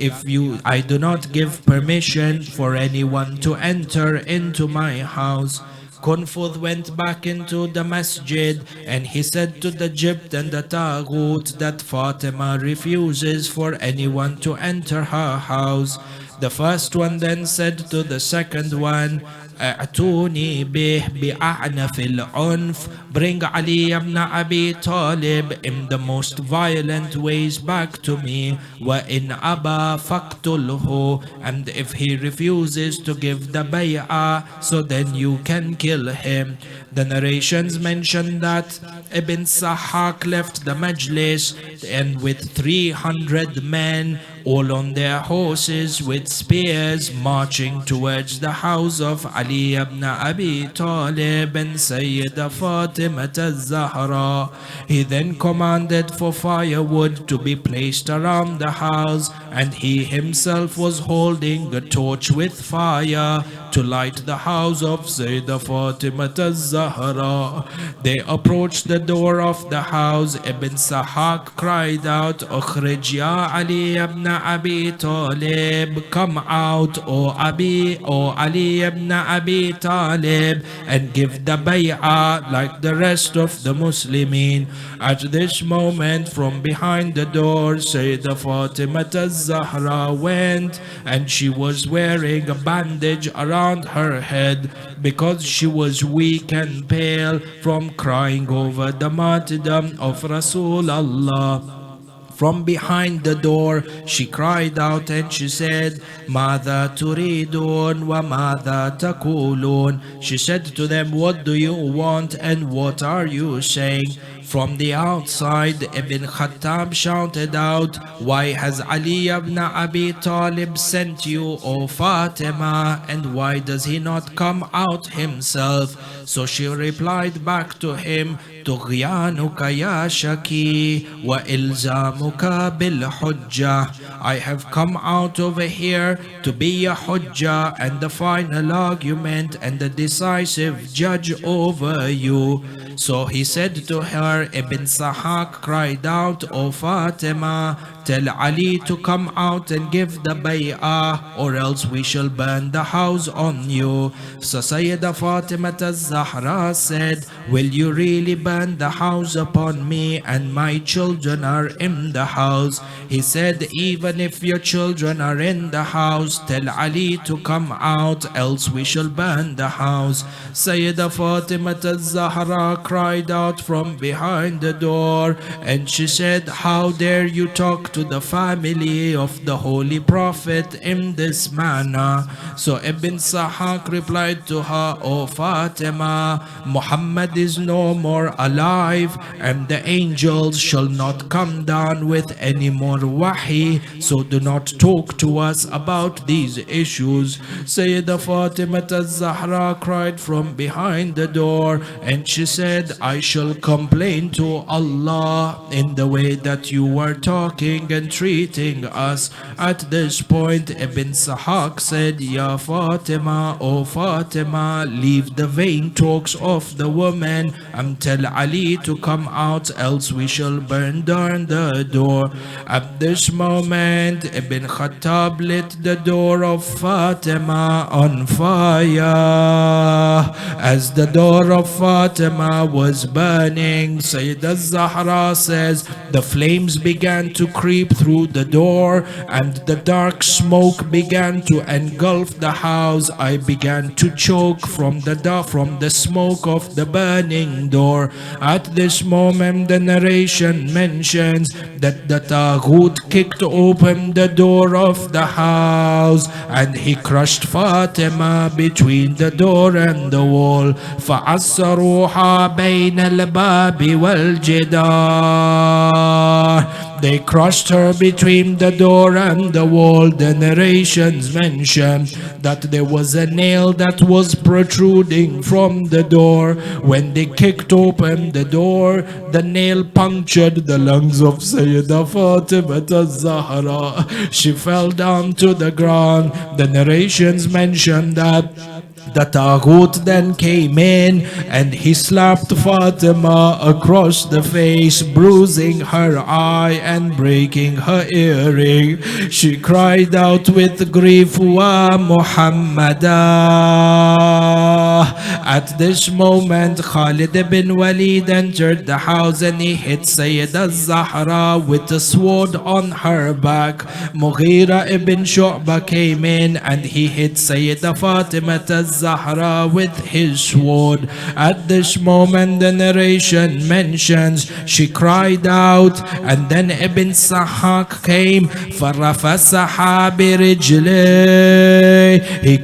I do not give permission for anyone to enter into my house. Kunfudh went back into the masjid and he said to the Jibt and the Taghut that Fatima refuses for anyone to enter her house. The first one then said to the second one, "A'tuni bih bi'a'naf al-unf." Bring Ali ibn Abi Talib in the most violent ways back to me. Wa in aba faqtulhu. And if he refuses to give the bay'ah, so then you can kill him. The narrations mention that Ibn Sahak left the majlis and with 300 men, all on their horses with spears, marching towards the house of Ali ibn Abi Talib and Sayyidah Fatima al-Zahra. He then commanded for firewood to be placed around the house, and he himself was holding a torch with fire to light the house of Sayyidah Fatima al-Zahra. They approached the door of the house. Ibn Sahak cried out, "Ukhrij ya Ali ibn Abi Talib, come out, O Ali ibn Abi Talib, and give the bay'ah like the rest of the Muslimin." At this moment, from behind the door, Sayyidah Fatima al-Zahra went, and she was wearing a bandage around her head because she was weak and pale from crying over the martyrdom of Rasulullah. From behind the door, she cried out and she said, ماذا تريدون وماذا تقولون? She said to them, what do you want and what are you saying? From the outside, Ibn Khattab shouted out, why has Ali ibn Abi Talib sent you, O Fatima, and why does he not come out himself? So she replied back to him, طغيانك يا شكي وإلزامك بالحجة. I have come out over here to be a hujjah and the final argument and the decisive judge over you. So he said to her, Ibn Sahak cried out, O Fatima, tell Ali to come out and give the bay'ah, or else we shall burn the house on you. So Sayyida Fatima al-Zahra said, will you really burn the house upon me and my children are in the house? He said, even if your children are in the house, tell Ali to come out, else we shall burn the house. Sayyida Fatima al-Zahra cried out from behind the door and she said, how dare you talk to the family of the Holy Prophet in this manner? So Ibn Sahak replied to her, O Fatima, Muhammad is no more alive and the angels shall not come down with any more wahi, so do not talk to us about these issues. Sayyida Fatima al-Zahra cried from behind the door and she said, I shall complain to Allah in the way that you were talking and treating us. At this point, Ibn Sahak said, Ya Fatima, O Fatima, leave the vain talks of the woman and tell Ali to come out, else we shall burn down the door. At this moment, Ibn Khattab lit the door of Fatima on fire. As the door of Fatima was burning, Sayyidah Zahra says, the flames began to creep through the door and the dark smoke began to engulf the house. I began to choke from the smoke of the burning door. At this moment, the narration mentions that the Taghut kicked open the door of the house and he crushed Fatima between the door and the wall. فَعَصَّرُوحَا بَيْنَ الْبَابِ وَالْجِدَارِ. They crushed her between the door and the wall. The narrations mention that there was a nail that was protruding from the door. When they kicked open the door, the nail punctured the lungs of Sayyidah Fatima al-Zahra. She fell down to the ground. The narrations mention that the Taghut then came in and he slapped Fatima across the face, bruising her eye and breaking her earring. She cried out with grief, Wa Muhammadah. At this moment, Khalid ibn Walid entered the house and he hit Sayyidah Zahra with a sword on her back. Mughira ibn Shu'bah came in and he hit Sayyidah Fatima al-Zahra with his sword. At this moment, the narration mentions she cried out, and then Ibn Sahak came. فَرَفَسَحَا بِرِجْلِهِ. He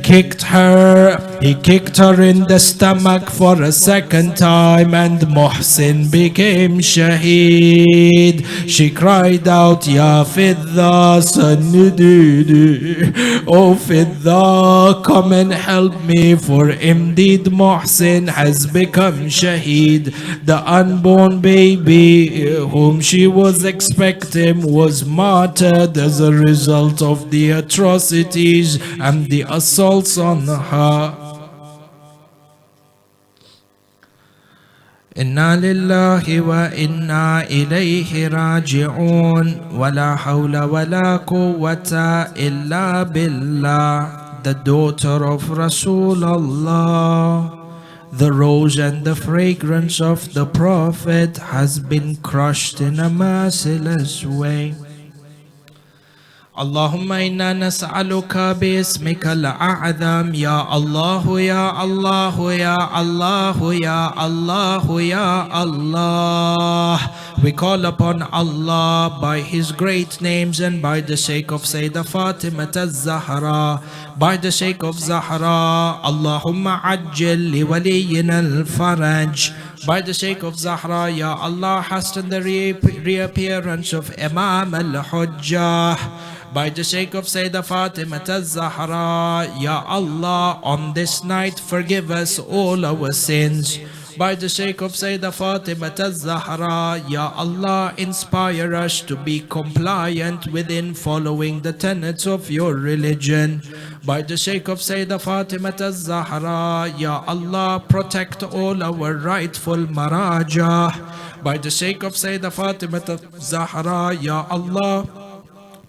kicked her in the stomach for a second time, and Muhsin became shaheed. She cried out, Ya Fidda Sanididi, O Fidda, come and help me, for indeed Muhsin has become shaheed. The unborn baby whom she was expecting was martyred as a result of the atrocities and the assaults on her. Inna lillahi wa inna ilayhi raji'un, wa la hawla wa la quwwata illa billah. The daughter of Rasulullah, the rose and the fragrance of the Prophet has been crushed in a merciless way. اللهم إنا نسألك باسمك الأعظم يا الله يا الله يا الله يا الله يا الله. We call upon Allah by His great names and by the sake of Sayyidah Fatima al-Zahra, by the sake of Zahra. Allahumma ajjil li waliyina al-faraj. By the sake of Zahra, Ya Allah, hasten the reappearance of Imam Al-Hujjah. By the sake of Sayyidah Fatima al-Zahra, Ya Allah, on this night forgive us all our sins. By the sake of Sayyidah Fatima al-Zahra, Ya Allah, inspire us to be compliant within following the tenets of your religion. By the sake of Sayyidah Fatima al-Zahra, Ya Allah, protect all our rightful marajah. By the sake of Sayyidah Fatima al-Zahra, Ya Allah,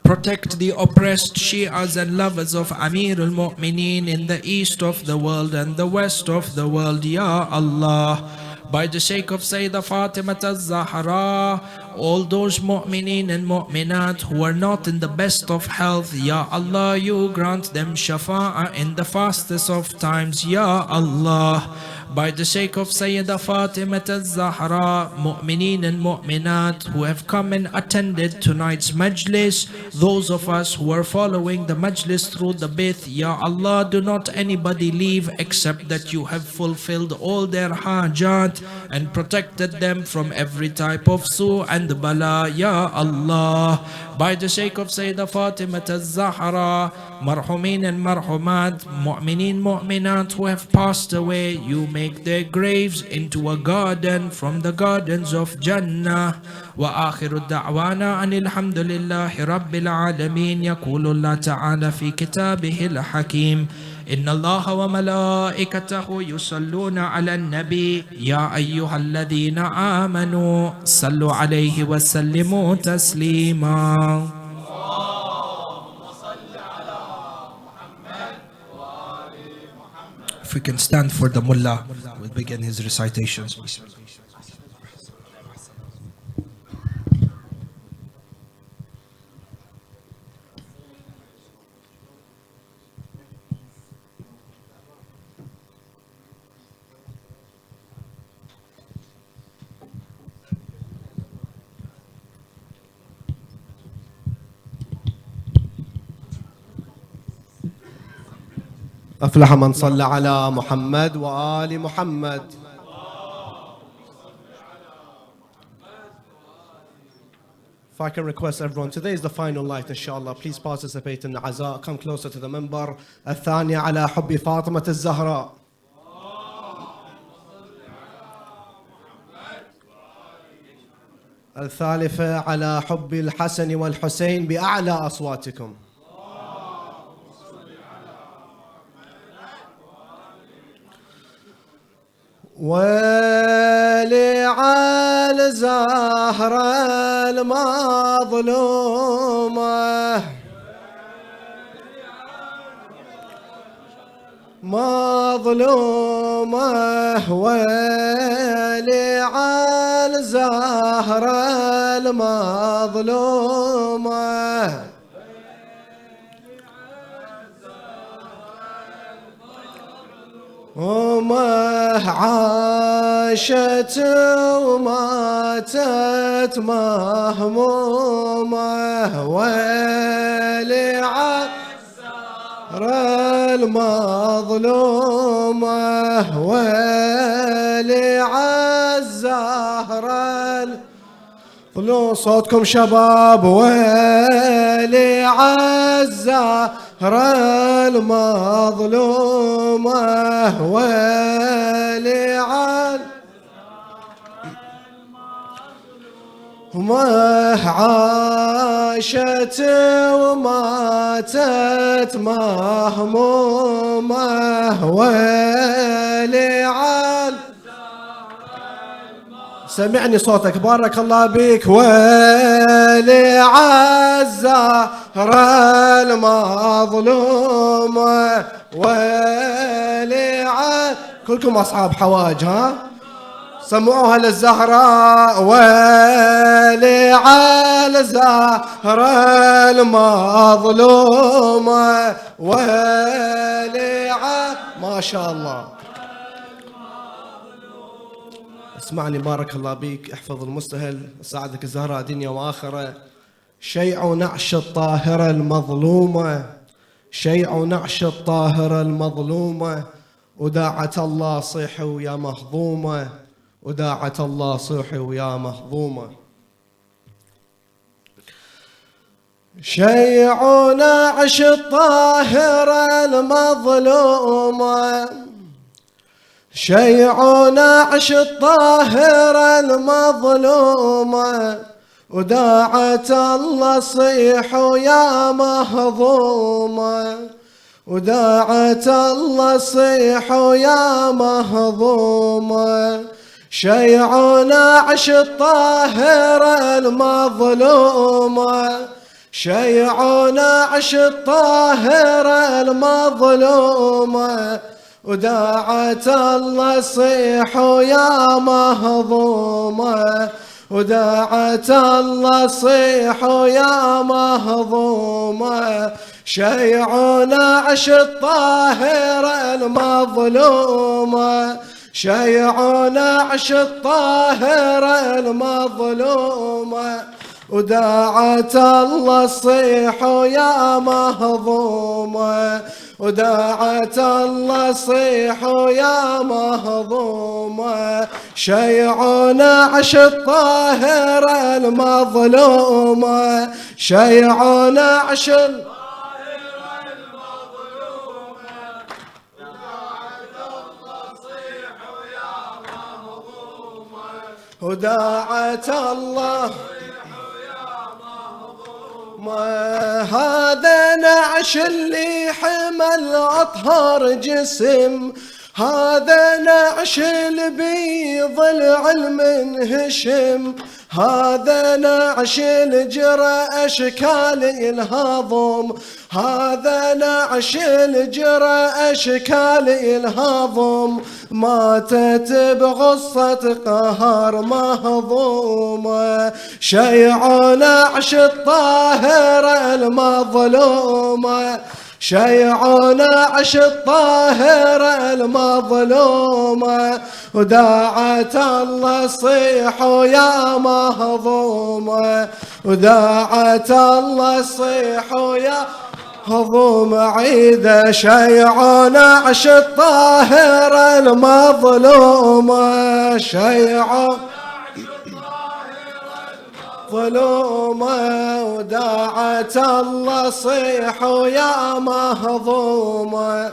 protect the oppressed Shias and lovers of Amir al-Mu'mineen in the east of the world and the west of the world, Ya Allah. By the sake of Sayyidah Fatima al-Zahra, all those mu'mineen and mu'minat who are not in the best of health, Ya Allah, you grant them shafa'ah in the fastest of times, Ya Allah. By the sake of Sayyidah Fatima al-Zahra, mu'mineen and mu'minat who have come and attended tonight's majlis, those of us who are following the majlis through the bith, Ya Allah, do not anybody leave except that you have fulfilled all their hajat and protected them from every type of su and bala, Ya Allah. By the sake of Sayyidah Fatima al-Zahra, marhumin and marhumat, mu'mineen, mu'minat who have passed away, you make their graves into a garden from the gardens of Jannah. وآخر الدعوانا أن الحمد لله رب العالمين. يقول الله تعالى في كتابه الحكيم: إن الله وملائكته يصلون على النبي يا أيها الذين آمنوا صلوا عليه وسلموا تسليما. If we can stand for the mullah, we'll begin his recitations. أفلح من صلى على محمد وآل محمد. If I can request everyone, today is the final night inshallah. Please participate in the Aza. Come closer to the minbar. الثانية على حب فاطمة الزهراء. الثالثة على حب الحسن والحسين بأعلى أصواتكم. ويلي على زهرة المظلومة مظلومة، ويلي على زهرة المظلومة. وما عاشت وماتت مهمومة، ويلي عالزهر المظلومة، ويلي عالزهر المظلومة. صوتكم شباب. ويلي عالزهر المظلومة، ويلي ما عاشت وماتت مهمومة، ويلي عال. سمعني صوتك بارك الله بك. ويلي عالزهر المظلومة، ويلي عال. كلكم أصحاب حواج ها؟ سمعوها للزهراء ويلي على الزهراء المظلومة ويلي على ما شاء الله. اسمعني بارك الله بيك، احفظ المستهل، ساعدك الزهراء دنيا وآخرة. شيع نعش الطاهرة المظلومة، شيع نعش الطاهرة المظلومة، وداعة الله صيحي ويا مهضومة، وداعة الله صيحي ويا مهضومة. شيع نعش الطاهرة المظلومة، شيع نعش الطاهرة المظلومة، وداعة الله صيح يا مهضومة، وداعة الله صيح يا مهضومة. شيع نعش الطاهرة المظلومة، شيع نعش الطاهرة المظلومة، وداعة الله صيح يا مهضومة، وداعة الله صيح يا مهضومة. شيع نعش الطاهرة المظلومة، شيع نعش الطاهرة المظلومة، وداعة الله صيح يا مهضومة، وداعة الله صيح يا مهضومة. شيع نعش الطاهرة المظلومة، شيع نعش الطاهرة المظلومة، وداعة الله صيح يا مهضومة، وداعة الله هذا نعش اللي حمل أطهر جسم، هذا نعش البيض العلم انهشم، هذا نعش الجرى أشكال الهضم، هذا نعش الجرى أشكال الهضم، ماتت بغصة قهر مهضومة. شيع نعش الطاهرة المظلومة، شيع نعش الطاهرة المظلومة، وداعة الله صيح يا مهضومة، وداعة الله صيح يا مهضومة. عيدة شيع نعش الطاهرة المظلومة، شيع ظلومة، وداعة الله صيح يا مهضومة،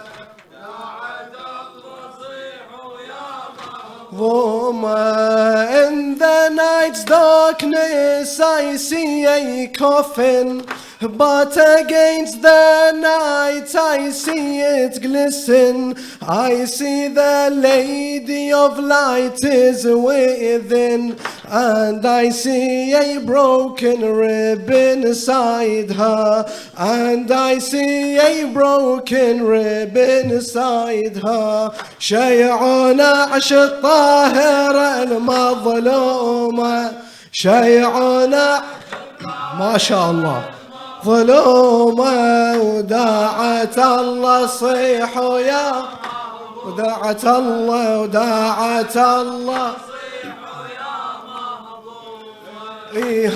in the night's darkness I see a coffin, but against the night I see it glisten. I see the Lady of Light is within, and I see a broken rib inside her, and I see a broken rib inside her. شيع نعش الطاهرة المظلومة، شيع ما شاء الله ظلومة، وداعة الله صيح يا وداعة الله، وداعة الله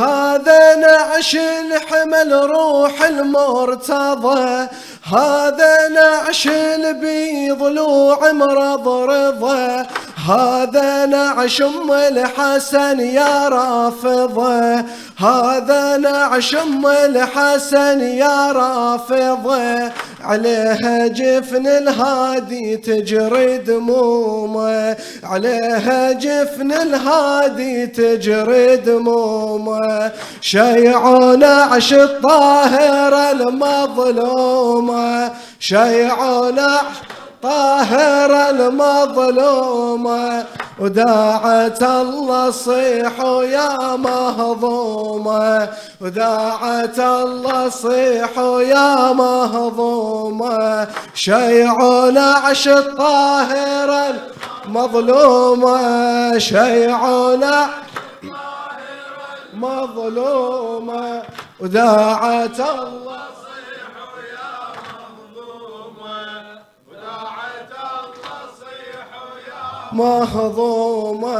هذا نعش الحمل روح المرتضى، هذا نعش البيض ضلوع مرضرضة، هذا نعش ام الحسن يا رافضة، هذا نعش ام الحسن يا رافضة، عليها جفن الهادي تجري دمومه، عليها جفن الهادي تجري دمومه. شيع نعش الطاهرة المظلومة، شيع نعش الطاهرة المظلومة، وداعة الله صيح يا مهضومة، وداعة الله صيح يا مهضومة. شيع نعش الطاهرة مظلومة شيعنا مظلومة وداعت الله صيحوا يا مهضومة وداعت الله صيحوا يا مهضومة.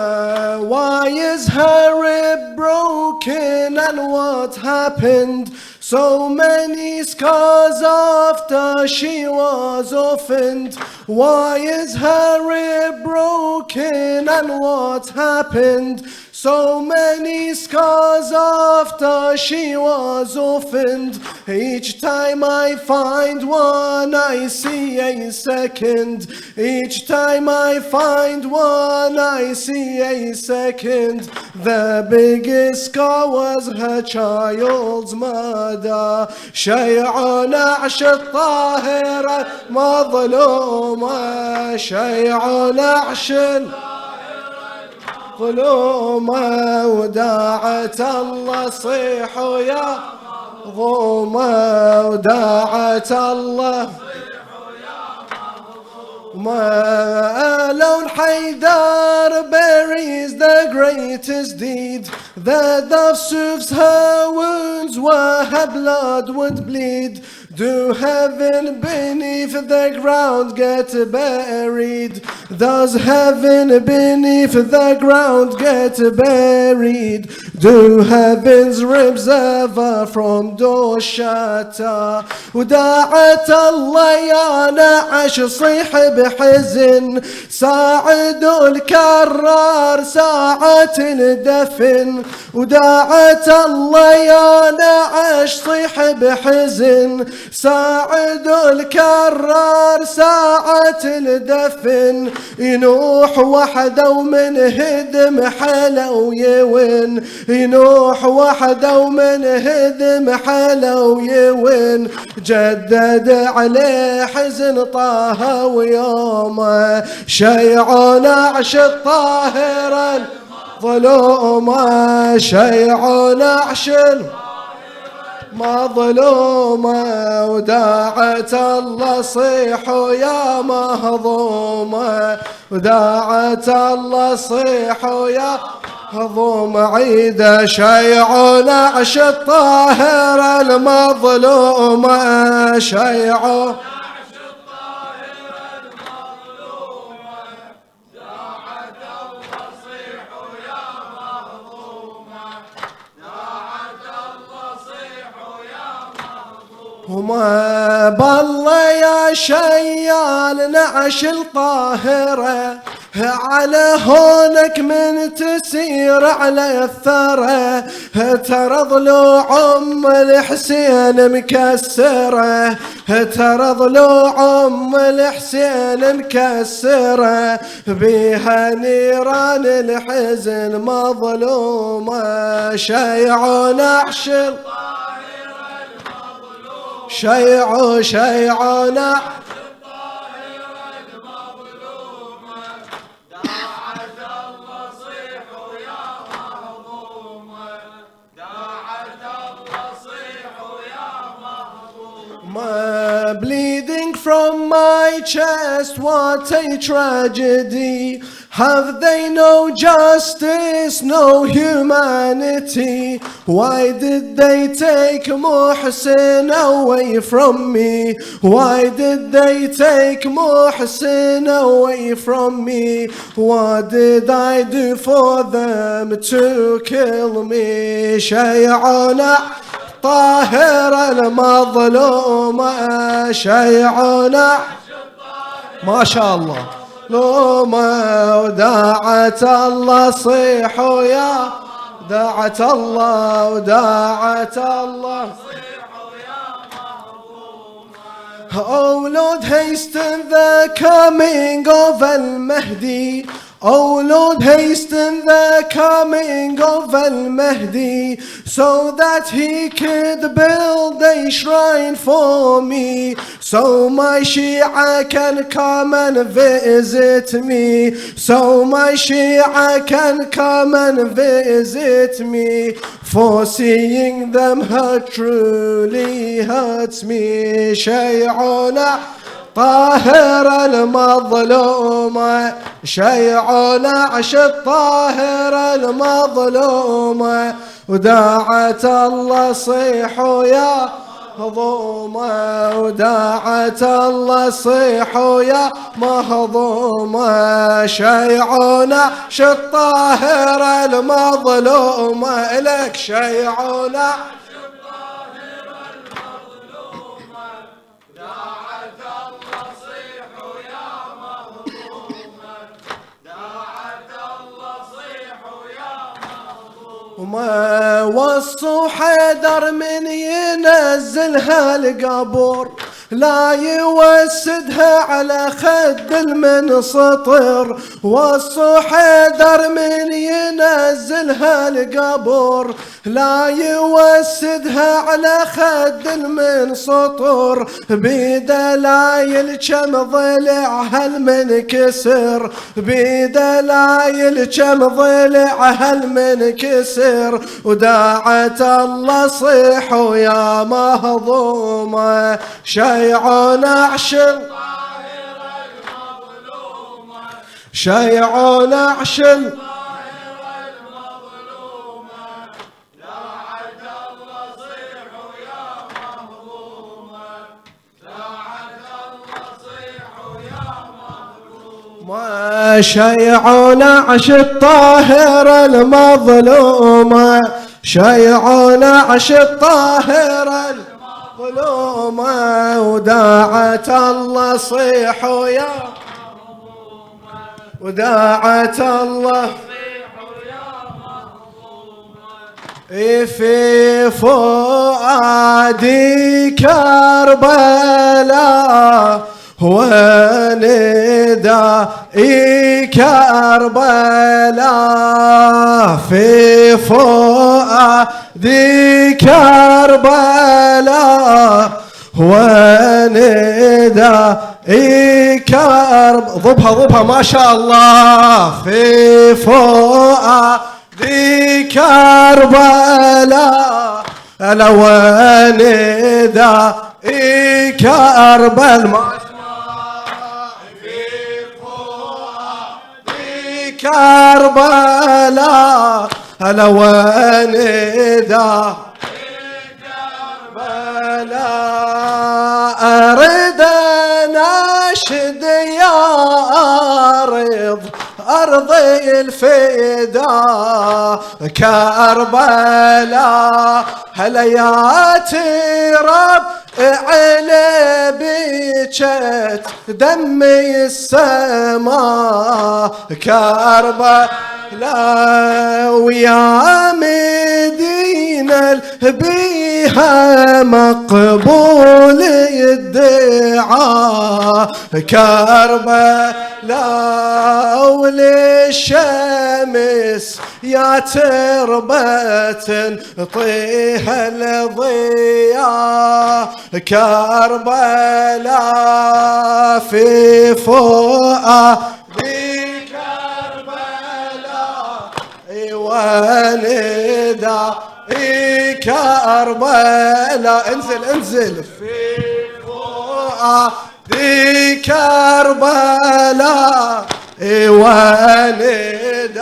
Why is her rib broken and what happened? So many scars after she was orphaned. Why is her rib broken and what happened? So many scars after she was orphaned. Each time I find one, I see a second. Each time I find one, I see a second. The biggest scar was her child's murder. شيع نعش الطاهرة مظلومة شيع نعش ظلومة وداعت الله صيحوا يا مظلومة وداعت الله لون حيدر buries the greatest deed. The dove soothes her wounds where her blood would bleed. Do heaven beneath the ground get buried? Does heaven beneath the ground get buried? Do heaven's ribs ever from doors shatter? وداعت الله يا نعش صيح بحزن ساعدوا الكرار ساعة الدفن. وداعت الله يا نعش صيح بحزن ساعدوا الكرار ساعة الدفن. ينوح وحده ومن هدم حلو يون ينوح وحده ومن هدم حلو يون. جدد عليه حزن طه ويومه شيع نعش الطاهر ظلومه شيع نعش مظلومة وداعت الله صيحوا يا مهضومة وداعت الله صيحوا يا مهضومة. عيد شيع نعش الطاهر المظلومة شيع وما بالله يا شيال نعش الطاهرة على هونك من تسير على الثرى. ترى ضلوع ام الحسين مكسرة ترى ضلوع ام الحسين مكسرة بيها نيران الحزن مظلومة شيع نعش شيع شيع نعش الطاهرة المظلومة داعت الله صيحوا يا مهضومة داعت الله صيحوا يا مهضومة. Bleeding from my chest, what a tragedy. Have they no justice, no humanity? Why did they take Muhsin away from me? Why did they take Muhsin away from me? What did I do for them to kill me? شيعنا طاهر المظلومة شيعنا ما شاء الله لومة وداعت الله صيحوا يا داعت الله وداعت الله Oh Lord, hasten the coming of Al-Mahdi. Oh Lord, hasten the coming of Al-Mahdi, so that he could build a shrine for me, so my Shia can come and visit me, so my Shia can come and visit me, for seeing them hurt truly hurts me. شيعنا طاهرة المظلومة، شيع نعش الطاهرة المظلومة، وداعت الله صيحوا يا مهضومة، وداعت الله صيحوا يا مهضومة، شيع نعش الطاهرة المظلومة، إلك شيع نعش وما وصوا حيدر من ينزلها القبور، لا يوسدها على خد المنسطر، وصوا حيدر من ينزلها القبور، لا يوسدها على خد المنسطر، بدلايل كم ضلعها المنكسر، بدلايل كم ضلعها المنكسر، وداعت الله صيحوا يا مهضومة، شيع نعش شيع نعش ما شيع نعش الطاهرة المظلومة، شيع نعش الطاهرة المظلومة، وداعت الله صيحوا يا وداعت الله في فؤادي كربلاء، وندائي كربلاء، في فؤادي كربلاء، وندائي ضبها ما شاء الله، في فؤادي كربلاء، ألا وندائي كربلاء، كربلاء، هلا ونداء كربلاء، أريد أناشد يا أرضي الفداء كربلاء، هلا يا تراب على بيجت دمي السماء كربلاء، ويا مدينة بيها مقبول الدعاء كربلاء، وللشمس يا تربة طيها الضياء كربلاء، في فؤادي كربلاء، وندائي كربلاء، انزل في فؤادي كربلاء، وندائي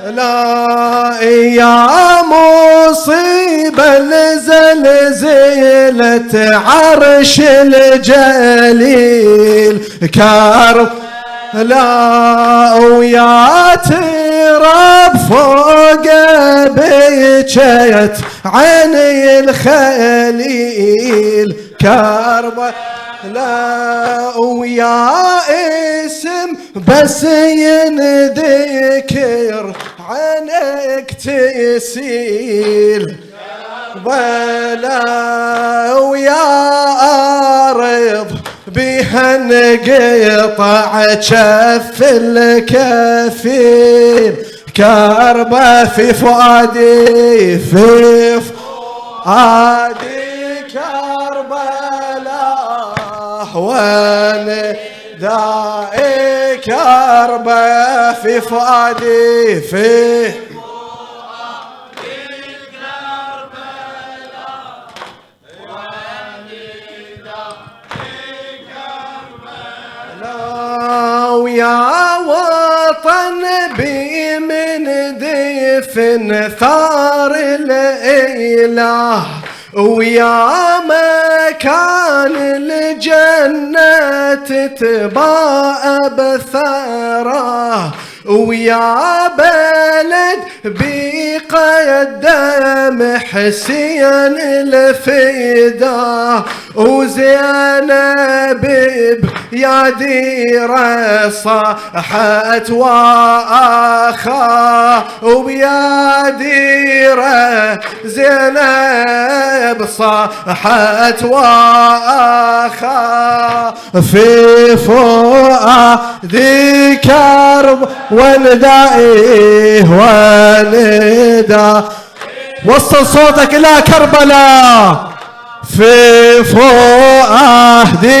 لا يا مصيبة لزلزلة عرش الجليل لا، ويا تراب فوق بكيت عيني الخليل لا، ويا اسم بس ينذكر عنك تسيل بلا، ويا أرض بها نقطع جف الكفيل كربة، في فؤادي كربلاء، وندائي كربة، في فؤادي كربلاء، وندائي ويا وطن بي من دفن ثار الإله، ويا مكان الجنة تتباء بثراه، ويا بلد بقدم حسين الفدا، وزينب يا ديره صاحت واخا، ويا ديره زينب صاحت واخا، في فؤادي كرب وندائه وندى. وصل صوتك إلى كربلاء. في فؤادي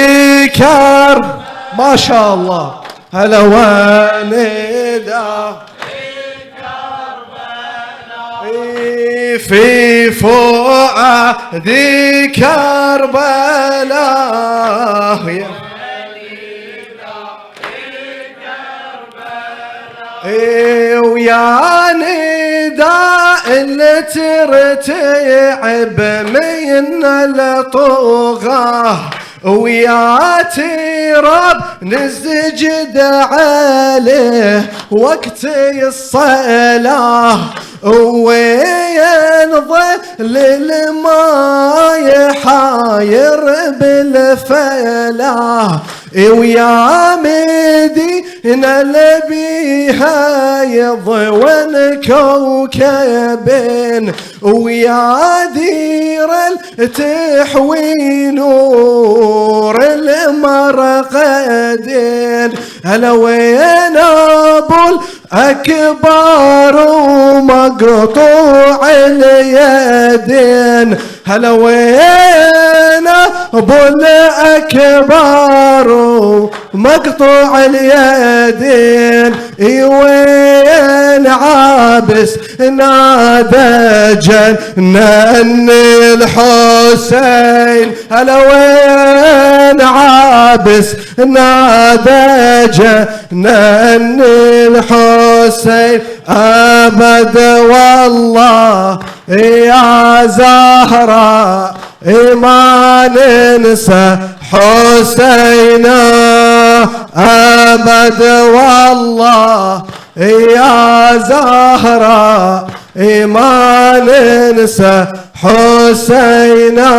كرب، ما شاء الله، هلا وندى. في فؤادي كربلاء، ويا نداء اللي ترتعب من الطغاه، ويا تراب نسجد عليه وقت الصلاة، وينظل الماء حاير بالفلاة، ويا مدينة لبيها يضوى كوكبين، ويا دير تحوي نور المرقدين. هلا وين ابو الاكبر ومقطوع اليدين، هلا وين ابو الاكبر ومقطوع اليدين، وين عابس نادى جنن الحسين، هلا وين عابس نادى جنن الحسين. أبد والله يا زهراء ما ننسى حسينا، أبد والله يا زهراء ما ننسى حسينا،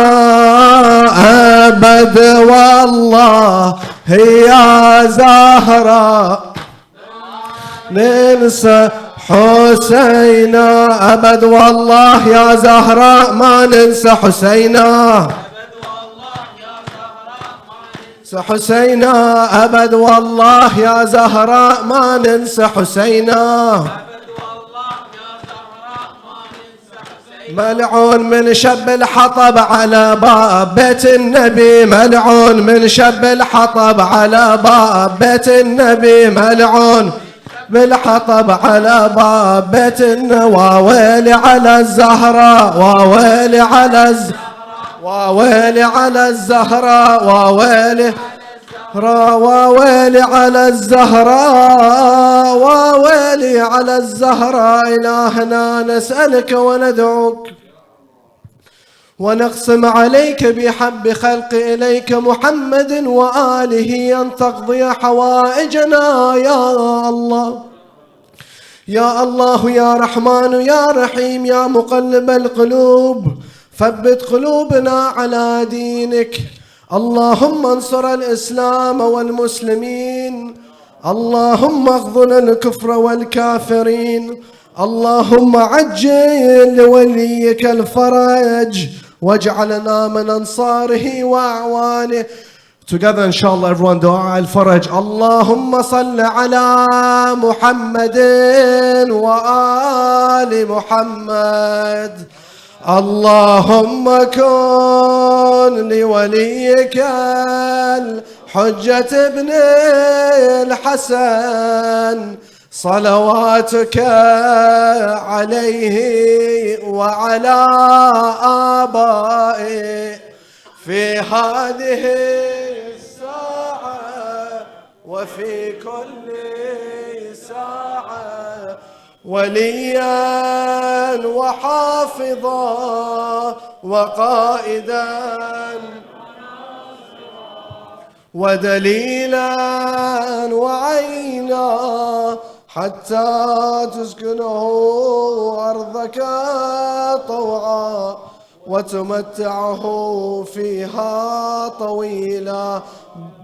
أبد والله يا زهراء ننسى حسينا، أبد والله يا زهراء ما ننسى حسينا، حسينا، أبد والله يا زهراء ما ننسى حسينا. ملعون من شب الحطب على باب بيت النبي، ملعون من شب الحطب على باب بيت النبي، ملعون بالحطب على باب بيت النبي. وويلي على الزهراء، وويلي على وويلي على الزهراء، وويلي وويلي على الزهراء، وويلي على الزهراء. إلهنا نسألك وندعوك ونقسم عليك بحب خلق إليك محمد وآله أن تقضي حوائجنا يا الله، يا الله يا رحمن يا رحيم يا مقلب القلوب، ثبت قلوبنا على دينك. اللهم انصر الإسلام والمسلمين، اللهم اخذل الكفر والكافرين، اللهم عجل لوليك الفرج واجعلنا من أنصاره وأعوانه. Together inshallah everyone دعاء الفرج. اللهم صل على محمد وآل محمد. اللهم كن لوليك الحجة ابن الحسن صلواتك عليه وعلى آبائه في هذه الساعة وفي كل ساعة وليا وحافظا وقائدا ودليلا وعينا حتى تسكنه أرضك طوعا وتمتعه فيها طويلا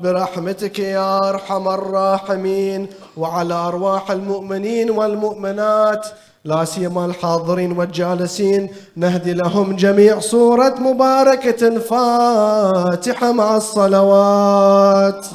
برحمتك يا أرحم الراحمين. وعلى أرواح المؤمنين والمؤمنات لا سيما الحاضرين والجالسين نهدي لهم جميع صورة مباركة الفاتحة مع الصلوات.